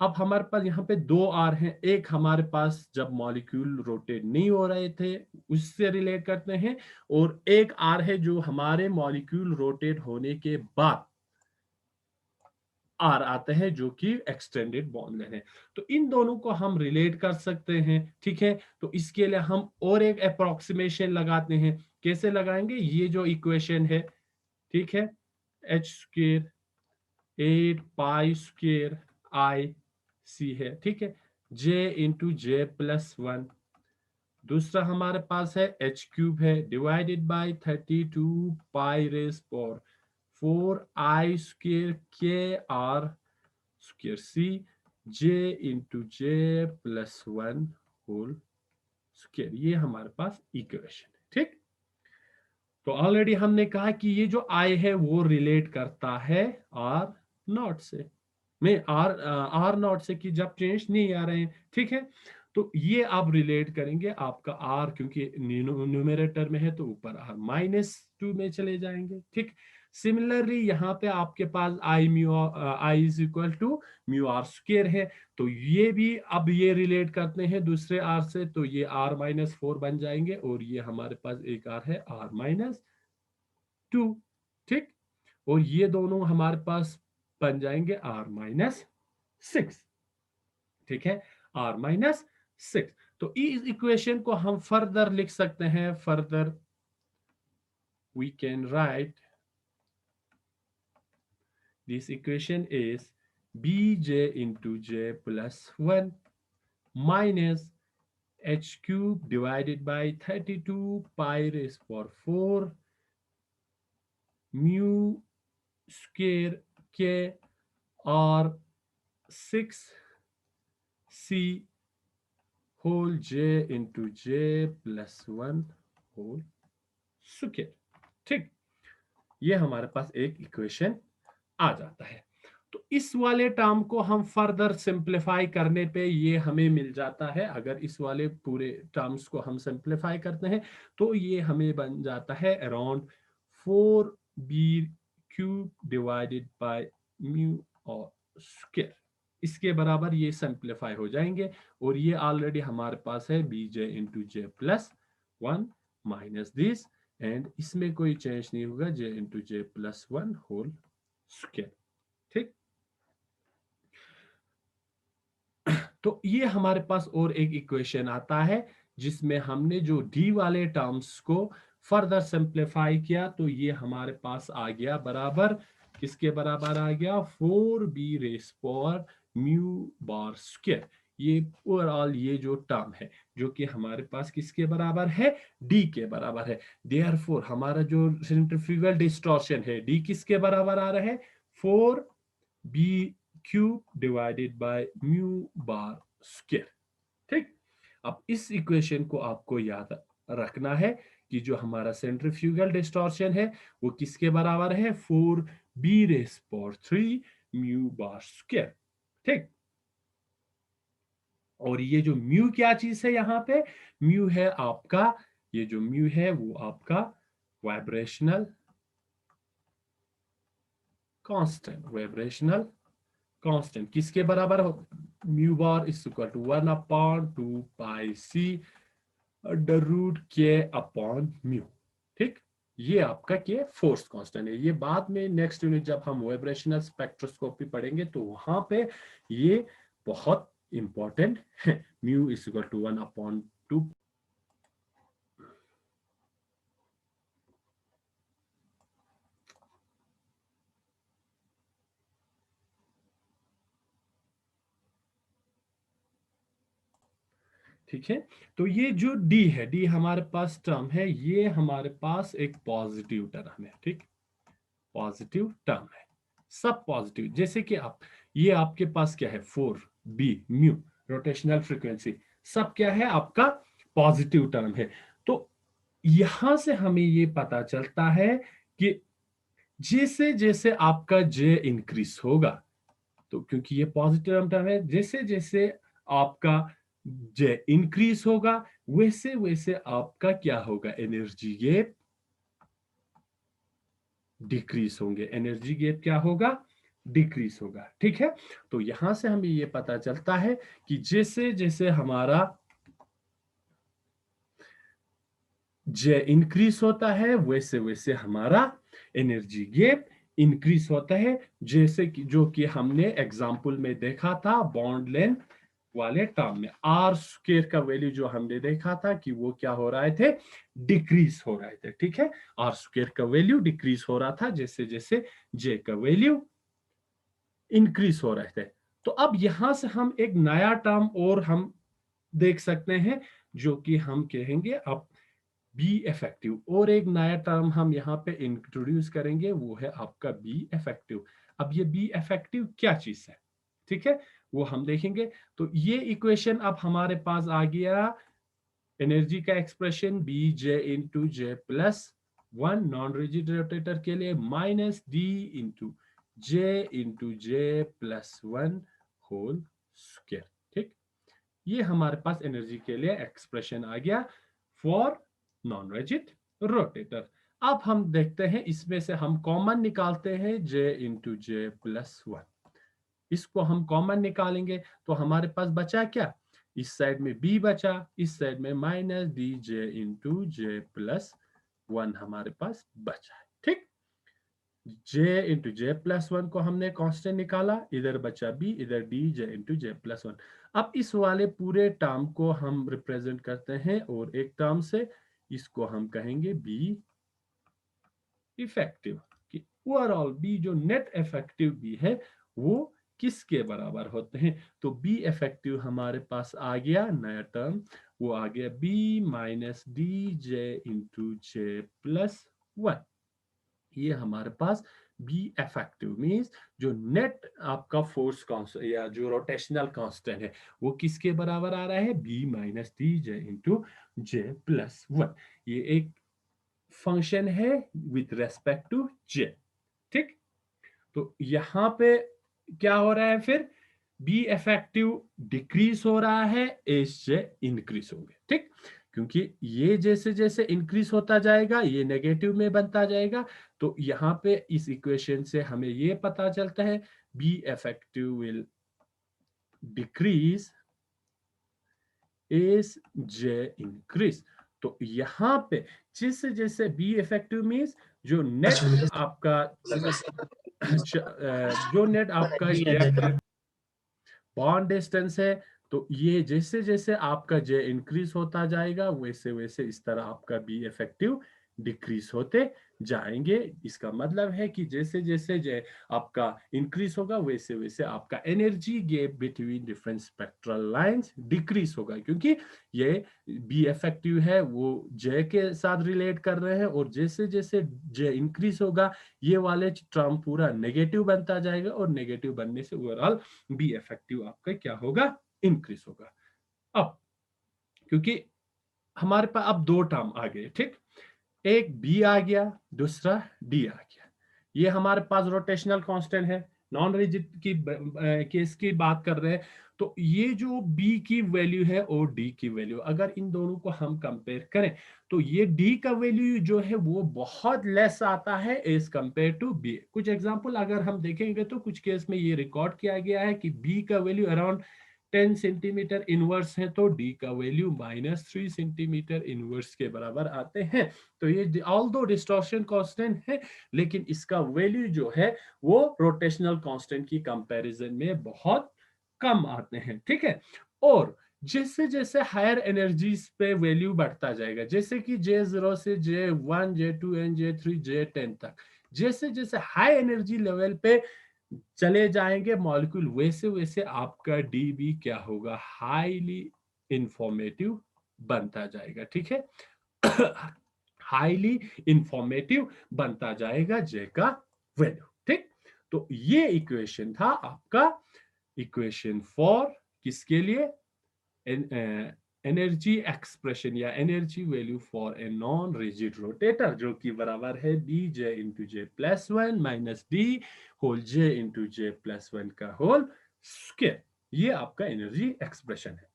अब हमारे पास यहाँ पे दो आर हैं, एक हमारे पास जब मॉलिक्यूल रोटेट नहीं हो रहे थे उससे रिलेट करते हैं, और एक आर है जो हमारे मॉलिक्यूल रोटेट होने के बाद आर आते हैं जो कि एक्सटेंडेड बॉन्ड लेंथ है। तो इन दोनों को हम रिलेट कर सकते हैं। ठीक है, तो इसके लिए हम और एक अप्रोक्सीमेशन लगाते हैं। कैसे लगाएंगे, ये जो इक्वेशन है, ठीक है, H square 8 pi square I C है। ठीक है, J into J plus one, दूसरा हमारे पास है एच क्यूब है डिवाइडेड बाय 32 पाई रेस पर 4 आई स्क्र के R square C J into J plus one whole square, ये हमारे पास इक्वेशन है। ठीक, तो ऑलरेडी हमने कहा कि ये जो आई है वो रिलेट करता है आर नॉट से, में आर नॉट से कि जब चेंज नहीं आ रहे हैं। ठीक है, तो ये आप रिलेट करेंगे आपका आर, क्योंकि न्यूमरेटर में है तो ऊपर आर -2 में चले जाएंगे। ठीक, सिमिलरली यहाँ पे आपके पास I is equal to mu R square है, तो ये भी अब ये रिलेट करते हैं दूसरे आर से, तो ये r-4 बन जाएंगे और ये हमारे पास एक आर है r-2। ठीक, और ये दोनों हमारे पास बन जाएंगे r-6। ठीक है, r-6। तो इस इक्वेशन को हम फर्दर लिख सकते हैं, further we can write this equation is bj into j plus 1 minus h cube divided by 32 pi raised power 4 mu square k r 6 c whole j into j plus 1 whole square। ठीक, ये हमारे पास एक equation आ जाता है। तो इस वाले term को हम फर्दर सिंप्लीफाई करने पे ये हमें मिल जाता है। अगर इस वाले पूरे टर्म्स को हम सिंप्लीफाई करते हैं तो ये हमें बन जाता है around 4b cube divided by mu और स्क्वायर। इसके बराबर ये सिंप्लीफाई हो जाएंगे और ये ऑलरेडी हमारे पास है bj into J plus 1 minus this, and इसमें कोई चेंज नहीं होगा, j into J plus 1 whole square. ठीक, तो ये हमारे पास और एक इक्वेशन आता है जिसमें हमने जो डी वाले टर्म्स को फर्दर सिंप्लीफाई किया, तो ये हमारे पास आ गया बराबर, किसके बराबर आ गया, 4b raise power mu bar square. ये ओवरऑल ये जो टर्म है जो कि हमारे पास किसके बराबर है, डी के बराबर है। देयरफॉर हमारा जो सेंट्रीफ्यूगल डिस्टॉर्शन है डी किसके बराबर आ रहा है, 4b cube divided by mu bar square. ठीक, अब इस इक्वेशन को आपको याद रखना है कि जो हमारा सेंट्रीफ्यूगल डिस्टॉर्शन है वो किसके बराबर है, 4b race power 3 mu bar square. ठीक, और ये जो म्यू क्या चीज है यहाँ पे, म्यू है आपका, ये जो म्यू है वो आपका वाइब्रेशनल कांस्टेंट, वाइब्रेशनल कांस्टेंट किसके बराबर हो, mu bar is equal to 1/2 pi C under root K upon mu. ठीक, ये आपका के फोर्स कांस्टेंट है। ये बाद में नेक्स्ट यूनिट जब हम वाइब्रेशनल स्पेक्ट्रोस्कोपी पढ़ेंगे तो वहां पे ये बहुत इंपॉर्टेंट है। Mu is equal to 1/2। ठीक है, तो ये जो डी है, डी हमारे पास टर्म है, ये हमारे पास एक पॉजिटिव टर्म है। ठीक, पॉजिटिव टर्म है, सब पॉजिटिव। जैसे कि आप, ये आपके पास क्या है, 4b म्यू रोटेशनल फ्रीक्वेंसी, सब क्या है आपका पॉजिटिव टर्म है। तो यहां से हमें ये पता चलता है कि जैसे जैसे आपका जे इंक्रीज होगा, तो क्योंकि ये पॉजिटिव टर्म है, जैसे जैसे आपका जे इंक्रीज होगा वैसे वैसे आपका क्या होगा, एनर्जी गैप डिक्रीज होंगे, एनर्जी गैप क्या होगा, डिक्रीज होगा। ठीक है, तो यहां से हमें ये पता चलता है कि जैसे जैसे हमारा जे इंक्रीज होता है वैसे वैसे हमारा एनर्जी गैप इंक्रीज होता है। जैसे कि जो कि हमने एग्जाम्पल में देखा था बॉन्ड लेंथ वाले टर्म में, आर स्क्वायर का वैल्यू जो हमने देखा था कि वो क्या हो रहे थे, डिक्रीज हो रहे थे। ठीक है, आर स्क्वायर का वैल्यू डिक्रीज हो रहा था जैसे जैसे जे का वैल्यू इंक्रीज हो रहे थे। तो अब यहां से हम एक नया टर्म और हम देख सकते हैं जो कि हम कहेंगे अब बी इफेक्टिव, और एक नया टर्म हम यहाँ पे इंट्रोड्यूस करेंगे वो है आपका बी इफेक्टिव। अब ये बी इफेक्टिव क्या चीज है, ठीक है, वो हम देखेंगे। तो ये इक्वेशन अब हमारे पास आ गया, एनर्जी का expression B J into J plus 1 non rigid rotator के लिए minus D into J plus 1 whole square. ठीक, ये हमारे पास एनर्जी के लिए एक्सप्रेशन आ गया फॉर नॉन रिजिड रोटेटर। अब हम देखते हैं इसमें से हम कॉमन निकालते हैं J into J plus one. इसको हम कॉमन निकालेंगे तो हमारे पास बचा क्या, इस साइड में b बचा, इस साइड में minus D J into J plus one हमारे पास बचा है। ठीक, j into J plus one को हमने कांस्टेंट निकाला, इधर बचा b, इधर D J into J plus one. अब इस वाले पूरे टर्म को हम रिप्रेजेंट करते हैं और एक टर्म से, इसको हम कहेंगे b इफेक्टिव। कि ओवरऑल बी जो नेट इफेक्टिव बी है वो किसके बराबर होते हैं, तो बी इफेक्टिव हमारे पास आ गया नया टर्म, वो आ गया B minus D J into J plus one. ये हमारे पास बी इफेक्टिव मींस जो नेट आपका फोर्स कांस्टेंट या जो रोटेशनल कांस्टेंट है वो किसके बराबर आ रहा है, B minus D J into J plus one. ये एक फंक्शन है विथ रेस्पेक्ट टू जे। ठीक, तो यहां पे क्या हो रहा है, फिर बी इफेक्टिव डिक्रीज हो रहा है, एच जे इंक्रीज होंगे। ठीक, क्योंकि ये जैसे जैसे इंक्रीज होता जाएगा ये नेगेटिव में बनता जाएगा। तो यहां पे इस इक्वेशन से हमें ये पता चलता है be effective will decrease S J increase. तो यहां पे जैसे जैसे बी इफेक्टिव मींस जो नेट आपका जो नेट आपका बॉन्ड डिस्टेंस है, तो ये जैसे जैसे आपका जे इंक्रीज होता जाएगा वैसे वैसे इस तरह आपका बी इफेक्टिव डिक्रीज होते जाएंगे। इसका मतलब है कि जैसे जैसे जे आपका इंक्रीज होगा वैसे वैसे आपका energy gap between different spectral lines decrease होगा, क्योंकि ये बी इफेक्टिव है वो जे के साथ रिलेट कर रहे हैं, और जैसे जैसे जे इंक्रीज होगा ये वाले टर्म पूरा नेगेटिव बनता जाएगा, और नेगेटिव बनने से ओवरऑल बी इफेक्टिव आपका क्या होगा, इंक्रीज होगा। अब क्योंकि हमारे पास अब दो टर्म आ गए, ठीक, एक बी आ गया, दूसरा डी आ गया। ये हमारे पास रोटेशनल कांस्टेंट है, नॉन रिजिड की केस की बात कर रहे हैं। तो ये जो बी की वैल्यू है और डी की वैल्यू, अगर इन दोनों को हम कंपेयर करें तो ये डी का वैल्यू जो है वो बहुत लेस आता है एज कंपेयर टू बी। कुछ एग्जांपल अगर हम देखेंगे तो कुछ केस में ये रिकॉर्ड किया गया है कि बी का वैल्यू अराउंड 10 सेंटीमीटर इनवर्स है, तो डी का वैल्यू -3 सेंटीमीटर इनवर्स के बराबर आते हैं। तो ये ऑल्दो डिस्टॉर्शन कांस्टेंट है, लेकिन इसका वैल्यू जो है वो रोटेशनल कांस्टेंट की कंपैरिजन में बहुत कम आते हैं। ठीक है, और जैसे जैसे हायर एनर्जीज पे वैल्यू बढ़ता जाएगा, जैसे कि J0 से J1 J2 and J3 J10 तक, जैसे जैसे हाई एनर्जी लेवल पे चले जाएंगे मॉलिक्यूल वैसे वैसे आपका डीबी क्या होगा, हाईली इंफॉर्मेटिव बनता जाएगा। ठीक है, हाईली इंफॉर्मेटिव बनता जाएगा जे का वैल्यू। ठीक, तो ये इक्वेशन था आपका इक्वेशन फॉर किसके लिए, एनर्जी एक्सप्रेशन या energy value for a non rigid rotator, जो कि बराबर है B J into J plus one minus D whole J into J plus one का होल स्क्वायर। ये आपका एनर्जी एक्सप्रेशन है।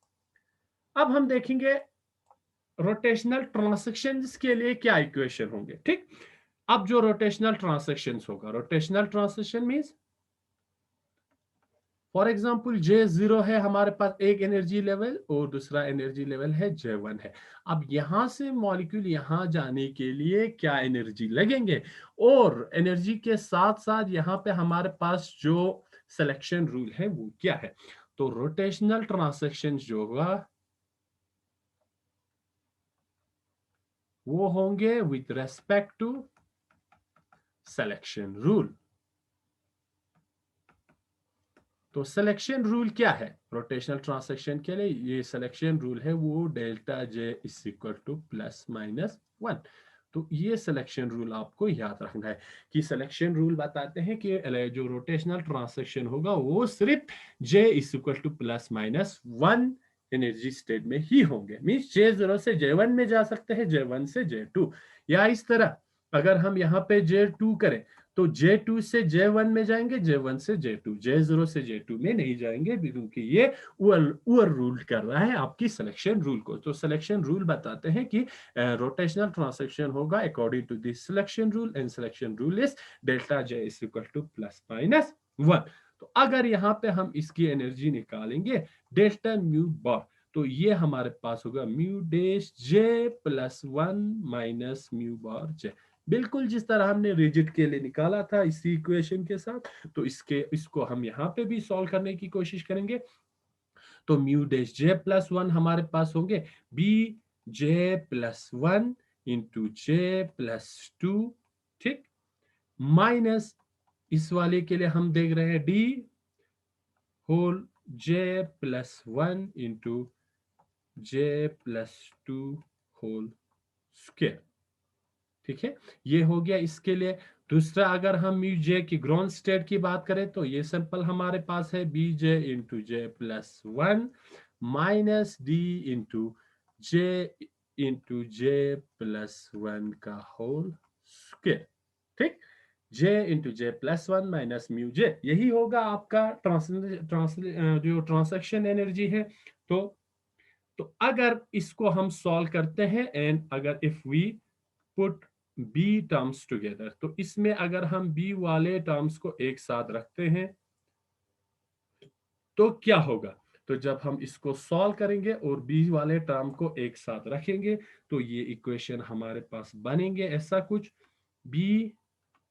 अब हम देखेंगे रोटेशनल ट्रांसैक्शंस के लिए क्या इक्वेशन होंगे। ठीक, अब जो रोटेशनल ट्रांसैक्शंस होगा, rotational transaction means for example J0 है हमारे पास एक एनर्जी लेवल और दूसरा एनर्जी लेवल है J1 है। अब यहां से मॉलिक्यूल यहां जाने के लिए क्या एनर्जी लगेंगे, और एनर्जी के साथ साथ यहां पे हमारे पास जो सिलेक्शन रूल है वो क्या है। तो रोटेशनल ट्रांसैक्शन जो होगा वो होंगे with respect to selection rule. तो सिलेक्शन रूल क्या है रोटेशनल ट्रांसैक्शन के लिए, ये सिलेक्शन रूल है वो delta J is equal to plus minus one. तो ये सिलेक्शन रूल आपको याद रखना है कि सिलेक्शन रूल बताते हैं कि जो रोटेशनल ट्रांसैक्शन होगा वो सिर्फ J is equal to plus minus one energy state में ही होंगे। मींस J0 से J1 में जा सकते हैं, J1 से J2, या इस तरह अगर हम यहाँ पे J2 करें तो J2 से J1 में जाएंगे, J1 से J2, J0 से J2 में नहीं जाएंगे, क्योंकि ये ओवर रूल कर रहा है आपकी सिलेक्शन रूल को। तो सिलेक्शन रूल बताते हैं कि रोटेशनल ट्रांसलेशन होगा according to this selection rule, and selection rule is delta J is equal to plus minus 1। तो अगर यहाँ पे हम इसकी एनर्जी निकालेंगे डेल्टा म्यू बार, तो ये हमारे पास होगा mu dash J plus 1 minus mu bar J, बिल्कुल जिस तरह हमने रिजिड के लिए निकाला था इसी इक्वेशन के साथ। तो इसको हम यहाँ पे भी सॉल्व करने की कोशिश करेंगे। तो म्यू डैश J प्लस 1 हमारे पास होंगे B J plus 1 into J plus 2, ठीक, माइनस इस वाले के लिए हम देख रहे हैं D whole J plus 1 into J plus 2 whole square, ठीक है, ये हो गया इसके लिए। दूसरा, अगर हम म्यू J की ग्राउंड स्टेट की बात करें तो ये सिंपल हमारे पास है B J into J plus 1 minus D into J into J plus 1 का होल स्क्वायर, ठीक, J into J plus 1 minus mu J, यही होगा आपका जो ट्रांसैक्शन एनर्जी है। तो अगर इसको हम सॉल्व करते हैं, एंड अगर if we put b terms together, तो इसमें अगर हम b वाले टर्म्स को एक साथ रखते हैं तो क्या होगा? तो जब हम इसको सॉल्व करेंगे और b वाले टर्म को एक साथ रखेंगे तो ये इक्वेशन हमारे पास बनेंगे ऐसा कुछ, b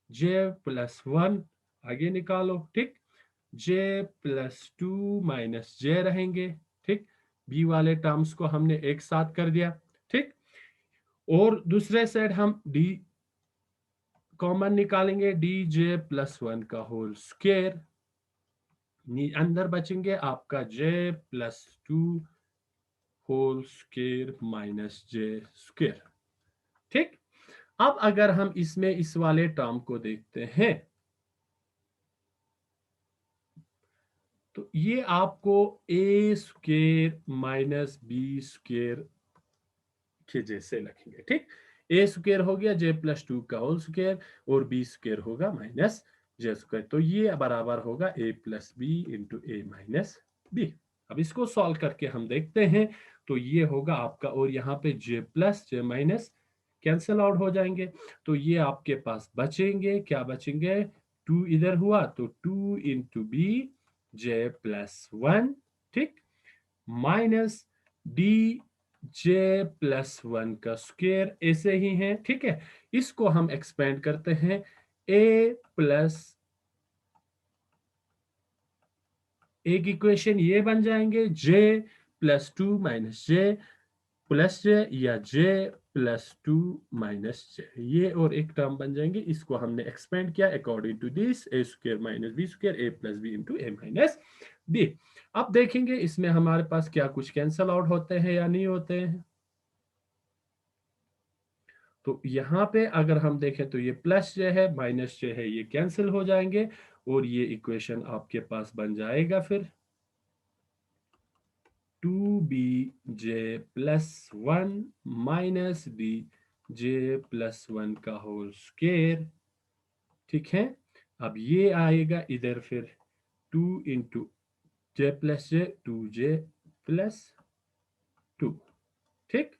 J प्लस 1 आगे निकालो, ठीक, J प्लस 2 माइनस J रहेंगे, ठीक, b वाले टर्म्स को हमने एक साथ कर दिया, ठीक, और दूसरे साइड हम d कॉमन निकालेंगे, डी J प्लस 1 का होल स्क्वायर, अंदर बचेंगे आपका J plus 2 whole square minus J square, ठीक। अब अगर हम इसमें इस वाले टर्म को देखते हैं तो ये आपको a square minus b square के जैसे लिखेंगे, ठीक, a स्क्वायर हो गया J प्लस 2 का होल स्क्वायर और b स्क्वायर होगा माइनस J स्क्वायर, तो ये बराबर होगा a plus B into a minus B. अब इसको सॉल्व करके हम देखते हैं तो ये होगा आपका, और यहाँ पे J plus J minus cancel out हो जाएंगे, तो ये आपके पास बचेंगे, क्या बचेंगे, 2 इधर हुआ तो 2 इंटू बी J प्लस 1, ठीक, माइनस डी J प्लस 1 का स्क्वायर ऐसे ही है, ठीक है। इसको हम एक्सपेंड करते हैं, a प्लस, एक इक्वेशन ये बन जाएंगे J plus 2 minus J plus J या J प्लस 2 माइनस J, ये और एक टर्म बन जाएंगे, इसको हमने एक्सपेंड किया according to this a square minus b square a plus b into a minus b। अब देखेंगे इसमें हमारे पास क्या कुछ कैंसल आउट होते हैं या नहीं होते हैं। तो यहाँ पे अगर हम देखें तो ये प्लस J है माइनस J है, ये कैंसिल हो जाएंगे और ये इक्वेशन आपके पास बन जाएगा फिर 2bj plus 1 minus bj plus 1 का होल स्क्वायर, ठीक है। अब ये आएगा इधर फिर 2 into J plus J 2J plus 2, ठीक।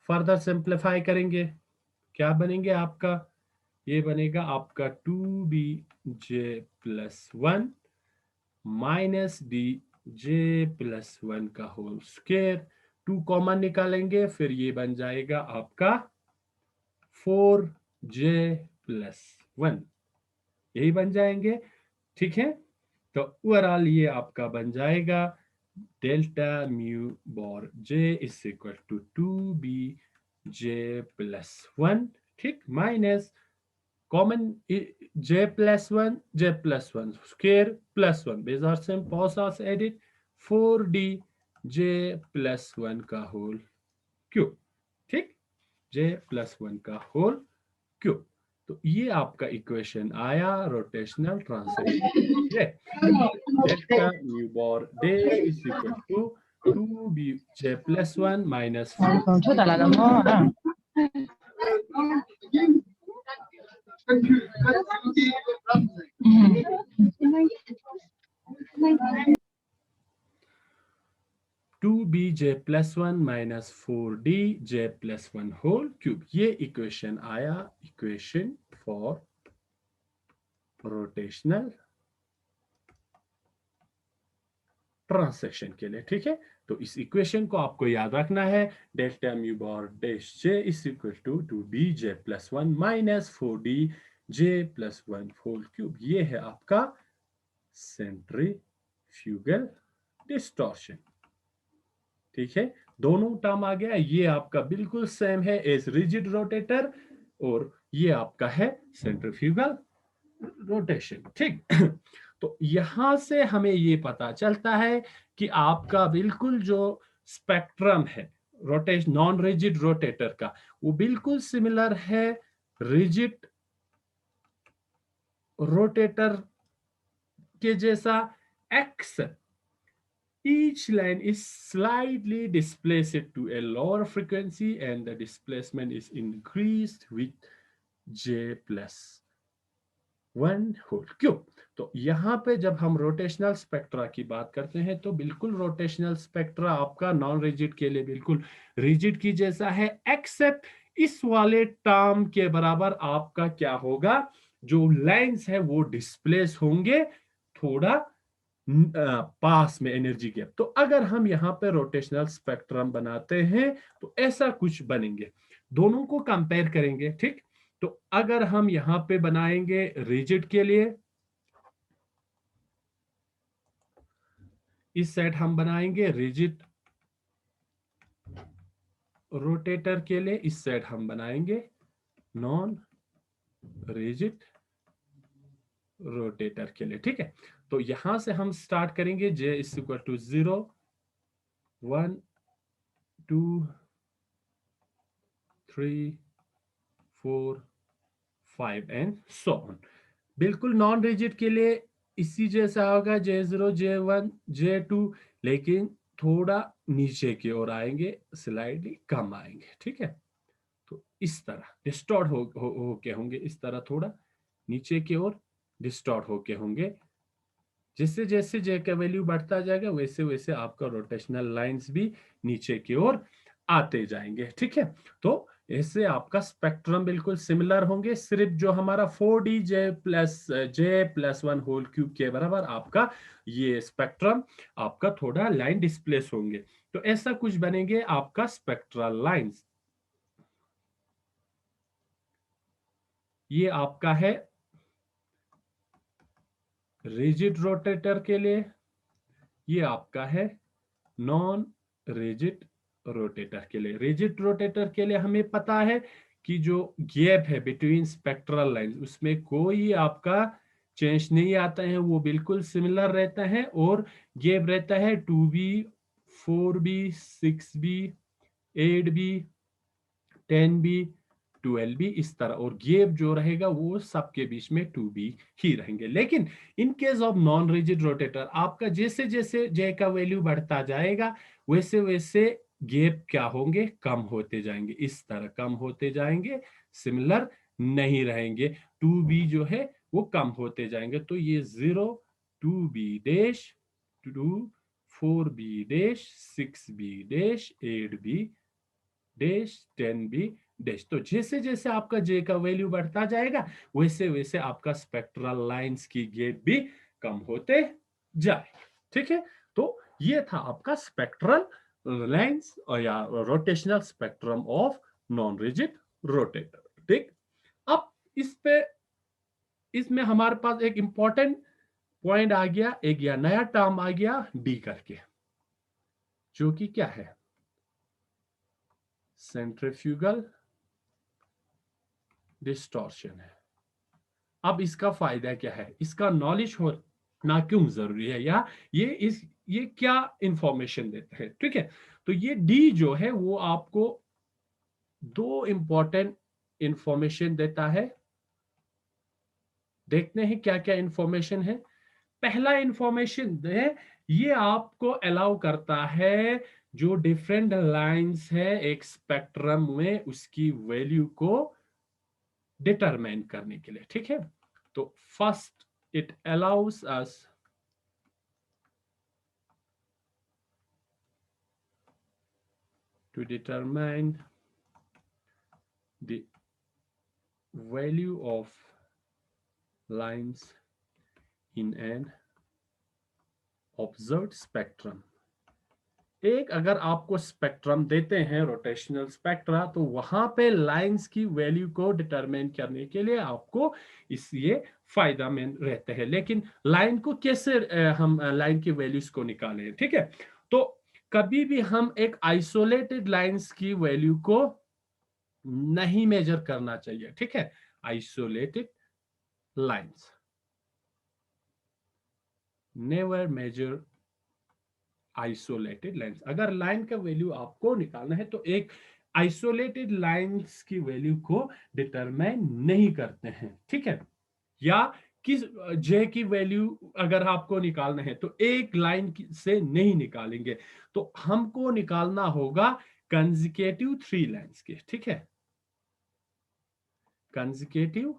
फर्दर सिंप्लीफाई करेंगे, क्या बनेंगे आपका, ये बनेगा आपका 2bj plus 1 minus dj plus 1 का होल स्क्वायर, 2 कॉमन निकालेंगे फिर ये बन जाएगा आपका 4j प्लस 1, यही बन जाएंगे, ठीक है। तो ओवरऑल ये आपका बन जाएगा delta mu bar J is equal to 2bj plus 1, ठीक, minus common J plus 1 J plus 1 square plus 1 बेजार से पॉस एडिट 4dj प्लस 1 का होल क्यूब, ठीक, J प्लस 1 का होल क्यूब। तो ये आपका इक्वेशन आया rotational translation, delta mu bar dash is equal to 2bj plus 1 minus 4। Two B J plus one minus 4d J plus one whole cube, ये equation आया, equation for rotational translation के लिए। ठीक है, तो इस इक्वेशन को आपको याद रखना है, delta mu bar dash J is equal to B J plus one minus 4d J plus one whole cube. ये है आपका सेंट्रीफ्यूगल डिस्टॉर्शन। ठीक है, दोनों टर्म आ गया, ये आपका बिल्कुल सेम है एज रिजिड रोटेटर, और ये आपका है सेंट्रीफ्यूगल रोटेशन। ठीक तो यहां से हमें ये पता चलता है कि आपका बिल्कुल जो स्पेक्ट्रम है रोटेशन नॉन रिजिड रोटेटर का, वो बिल्कुल सिमिलर है रिजिड रोटेटर के जैसा, x each line is slightly displaced to a lower frequency and the displacement is increased with j plus one whole cube. तो यहाँ पे जब हम रोटेशनल स्पेक्ट्रा की बात करते हैं तो बिल्कुल रोटेशनल स्पेक्ट्रा आपका नॉन रिजिड के लिए बिल्कुल रिजिड की जैसा है, एक्सेप्ट इस वाले टर्म के बराबर आपका क्या होगा, जो लाइंस है वो डिस्प्लेस होंगे थोड़ा पास में एनर्जी गैप। तो अगर हम यहाँ पे रोटेशनल स्पेक्ट्रम बनाते हैं तो ऐसा कुछ बनेंगे, दोनों को कंपेयर करेंगे। ठीक, तो अगर हम यहां पे बनाएंगे रिजिड के लिए, इस साइड हम बनाएंगे रिजिड रोटेटर के लिए, इस साइड हम बनाएंगे नॉन रिजिड रोटेटर के लिए। ठीक है, तो यहां से हम स्टार्ट करेंगे J is equal to 0 1 2 3 4 5 and so on. बिल्कुल नॉन रिजिड के लिए इसी जैसा होगा, J0 J1 J2, लेकिन थोड़ा नीचे की ओर आएंगे, स्लाइडली कम आएंगे। ठीक है, तो इस तरह डिस्टॉर्ट होके होंगे, इस तरह थोड़ा नीचे की ओर डिस्टॉर्ट होके होंगे। जैसे जैसे जे का वैल्यू बढ़ता जाएगा वैसे वैसे आपका रोटेशनल लाइंस भी नीचे की ओर आते जाएंगे। ठीक है, तो इससे आपका स्पेक्ट्रम बिल्कुल सिमिलर होंगे, सिर्फ जो हमारा 4d J plus one whole cube के बराबर आपका ये स्पेक्ट्रम आपका थोड़ा लाइन डिस्प्लेस होंगे, तो ऐसा कुछ बनेंगे आपका स्पेक्ट्रल लाइंस। ये आपका है रिजिड रोटेटर के लिए, ये आपका है नॉन रिजिड रोटेटर के लिए। रिजिड रोटेटर के लिए हमें पता है कि जो गैप है बिटवीन स्पेक्ट्रल लाइंस उसमें कोई आपका चेंज नहीं आता है, वो बिल्कुल सिमिलर रहता है, और गैप रहता है 2b 4b 6b 8b 10b 12b इस तरह, और गैप जो रहेगा वो सबके बीच में 2b ही रहेंगे। लेकिन इन case of non rigid rotator आपका जैसे जैसे जे का वैल्यू बढ़ता जाएगा वैसे वैसे गैप क्या होंगे, कम होते जाएंगे, इस तरह कम होते जाएंगे, सिमिलर नहीं रहेंगे, 2b जो है वो कम होते जाएंगे। तो ये 0 2b dash 2 4b dash 6b dash 8b dash 10b dash. तो जैसे जैसे आपका जे का वैल्यू बढ़ता जाएगा वैसे वैसे आपका स्पेक्ट्रल लाइंस की गैप भी कम होते जाएगा। ठीक है, तो ये था आपका स्पेक्ट्रल लाइंस या rotational spectrum of non rigid rotator. ठीक, अब इस पे इसमें हमारे पास एक इंपॉर्टेंट पॉइंट आ गया, एक या नया टर्म आ गया डी करके, जो कि क्या है, सेंट्रीफ्यूगल डिस्टॉर्शन है। अब इसका फायदा क्या है, इसका नॉलेज होना क्यों जरूरी है, या ये क्या इंफॉर्मेशन देता है। ठीक है, तो ये डी जो है वो आपको दो इंपॉर्टेंट इंफॉर्मेशन देता है। देखते हैं क्या क्या इंफॉर्मेशन है। पहला इंफॉर्मेशन है, ये आपको अलाउ करता है जो डिफरेंट लाइंस है एक स्पेक्ट्रम में उसकी वैल्यू को डिटरमाइन करने के लिए, ठीक है। तो first it allows us to determine the value of lines in an observed spectrum. एक अगर आपको स्पेक्ट्रम देते हैं रोटेशनल स्पेक्ट्रा, तो वहां पे लाइंस की वैल्यू को डिटरमाइन करने के लिए आपको इस ये फायदा में रहते हैं। लेकिन लाइन को कैसे हम लाइन की वैल्यूज को निकालें, ठीक है। तो कभी भी हम एक आइसोलेटेड लाइंस की वैल्यू को नहीं मेजर करना चाहिए, ठीक है। Isolated lines never measure isolated lines. अगर लाइन का वैल्यू आपको निकालना है तो एक आइसोलेटेड लाइंस की वैल्यू को डिटरमाइन नहीं करते हैं, ठीक है। या किस जे की वैल्यू अगर आपको निकालना है तो एक लाइन से नहीं निकालेंगे, तो हमको निकालना होगा कंसेक्यूटिव थ्री लाइंस के, ठीक है। कंसेक्यूटिव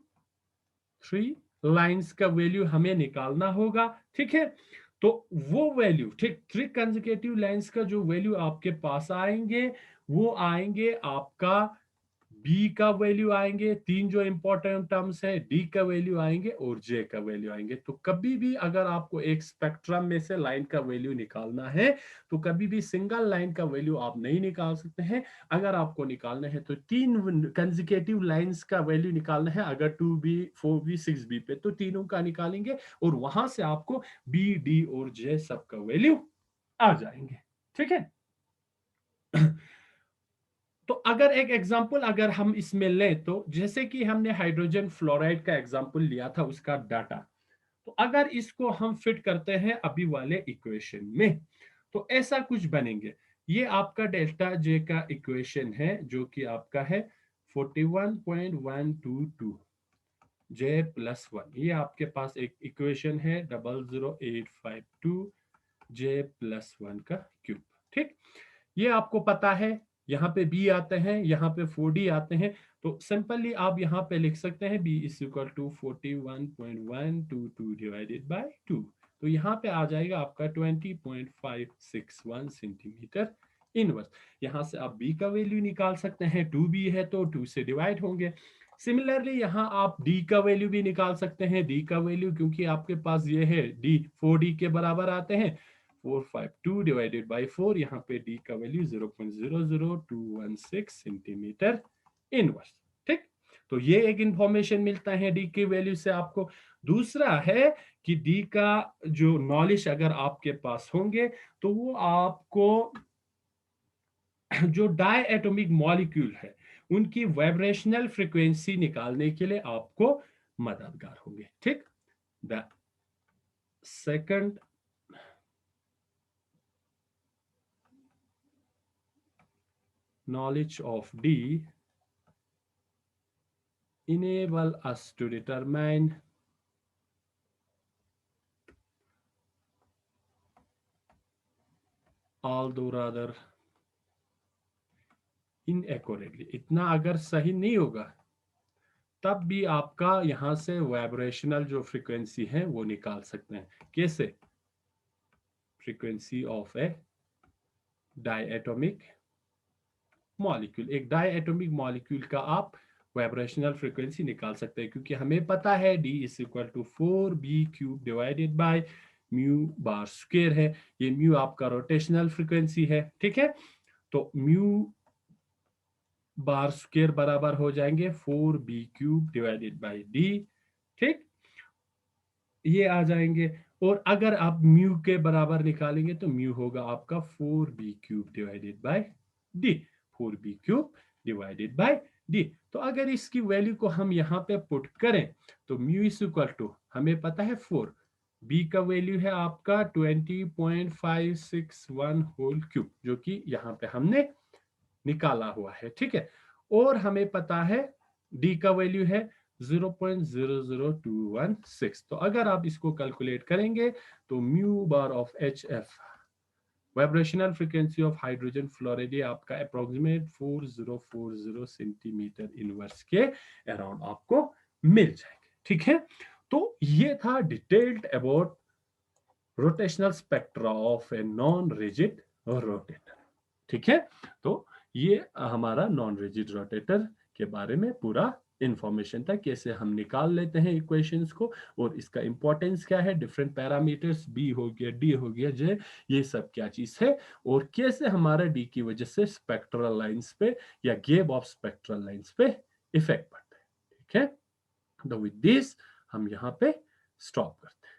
थ्री लाइंस का वैल्यू हमें निकालना होगा, ठीक है। तो वो वैल्यू, ठीक, थ्री कंसेक्यूटिव लाइंस का जो वैल्यू आपके पास आएंगे वो आएंगे आपका बी का वैल्यू आएंगे, तीन जो इंपॉर्टेंट टर्म्स है, डी का वैल्यू आएंगे और जे का वैल्यू आएंगे। तो कभी भी अगर आपको एक स्पेक्ट्रम में से लाइन का वैल्यू निकालना है तो कभी भी सिंगल लाइन का वैल्यू आप नहीं निकाल सकते हैं। अगर आपको निकालना है तो तीन कंसेक्यूटिव लाइंस का वैल्यू निकालना है। अगर 2b 4b 6b पे तो तीनों का निकालेंगे और वहां से आपको बी डी और जे सब का वैल्यू आ जाएंगे, ठीक है। तो अगर एक एग्जांपल अगर हम इसमें लें तो जैसे कि हमने हाइड्रोजन फ्लोराइड का एग्जांपल लिया था उसका डाटा, तो अगर इसको हम फिट करते हैं अभी वाले इक्वेशन में तो ऐसा कुछ बनेंगे। ये आपका डेल्टा जे का इक्वेशन है जो कि आपका है 41.122 जे प्लस वन। ये आपके पास एक इक्वेशन है 00852 जे प्लस वन का क्यूब, ठीक। ये आपको पता है, यहाँ पे b आते हैं, यहाँ पे 4d आते हैं। तो सिंपली आप यहाँ पे लिख सकते हैं b is equal to 41.122 divided by 2। तो यहाँ पे आ जाएगा आपका 20.561 सेंटीमीटर इनवर्स। यहाँ से आप b का वैल्यू निकाल सकते हैं, 2b है तो 2 से डिवाइड होंगे। सिमिलरली यहाँ आप d का वैल्यू भी निकाल सकते हैं, d का वैल्यू क्योंकि आपके पास ये है d 4d के बराबर आते हैं, 452 डिवाइडेड बाय 4, यहाँ पे डी का वैल्यू 0.00216 सेंटीमीटर इनवर्स, ठीक। तो ये एक इंफॉर्मेशन मिलता है डी की वैल्यू से आपको। दूसरा है कि डी का जो नॉलेज अगर आपके पास होंगे तो वो आपको जो डाई एटॉमिक मॉलिक्यूल है उनकी वाइब्रेशनल फ्रीक्वेंसी निकालने के लिए आपको मददगार होंगे, ठीक। The second knowledge of D enable us to determine although rather inaccurately। इतना अगर सही नहीं होगा तब भी आपका यहां से वाइब्रेशनल जो फ्रीक्वेंसी है वो निकाल सकते हैं। कैसे? Frequency of a diatomic molecule. एक डायएटॉमिक मॉलिक्यूल का आप वाइब्रेशनल फ्रीक्वेंसी निकाल सकते हैं क्योंकि हमें पता है D is equal to 4b³ divided by mu bar square है। ये म्यू आपका रोटेशनल फ्रीक्वेंसी है, ठीक है। तो म्यू बार स्क्वायर बराबर हो जाएंगे 4b³ डिवाइडेड बाय D, ठीक। ये आ जाएंगे और अगर आप म्यू के बराबर निकालेंगे तो म्यू होगा आपका 4b³ divided bye D, 4b³ divided bye D। तो अगर इसकी वैल्यू को हम यहाँ पे पुट करें तो म्यू इज इक्वल टू हमें पता है 4, b का वैल्यू है आपका 20.561 होल क्यूब जो कि यहाँ पे हमने निकाला हुआ है, ठीक है। और हमें पता है d का वैल्यू है 0.00216। तो अगर आप इसको कैलकुलेट करेंगे तो mu bar of H F vibrational frequency of hydrogen fluoride ये आपका अप्रोक्सीमेट 4040 सेंटीमीटर इनवर्स के अराउंड आपको मिल जाएंगे, ठीक है। तो ये था detailed about rotational spectra of A non rigid rotator, ठीक है। तो ये हमारा नॉन रिजिड रोटेटर के बारे में पूरा इंफॉर्मेशन था, कैसे हम निकाल लेते हैं इक्वेशंस को और इसका इंपॉर्टेंस क्या है, डिफरेंट पैरामीटर्स बी हो गया, डी हो गया, जे, ये सब क्या चीज है और कैसे हमारा डी की वजह से स्पेक्ट्रल लाइंस पे या गेप ऑफ स्पेक्ट्रल लाइंस पे इफेक्ट पड़ता है, ठीक है। तो विद दिस हम यहाँ पे स्टॉप करते हैं।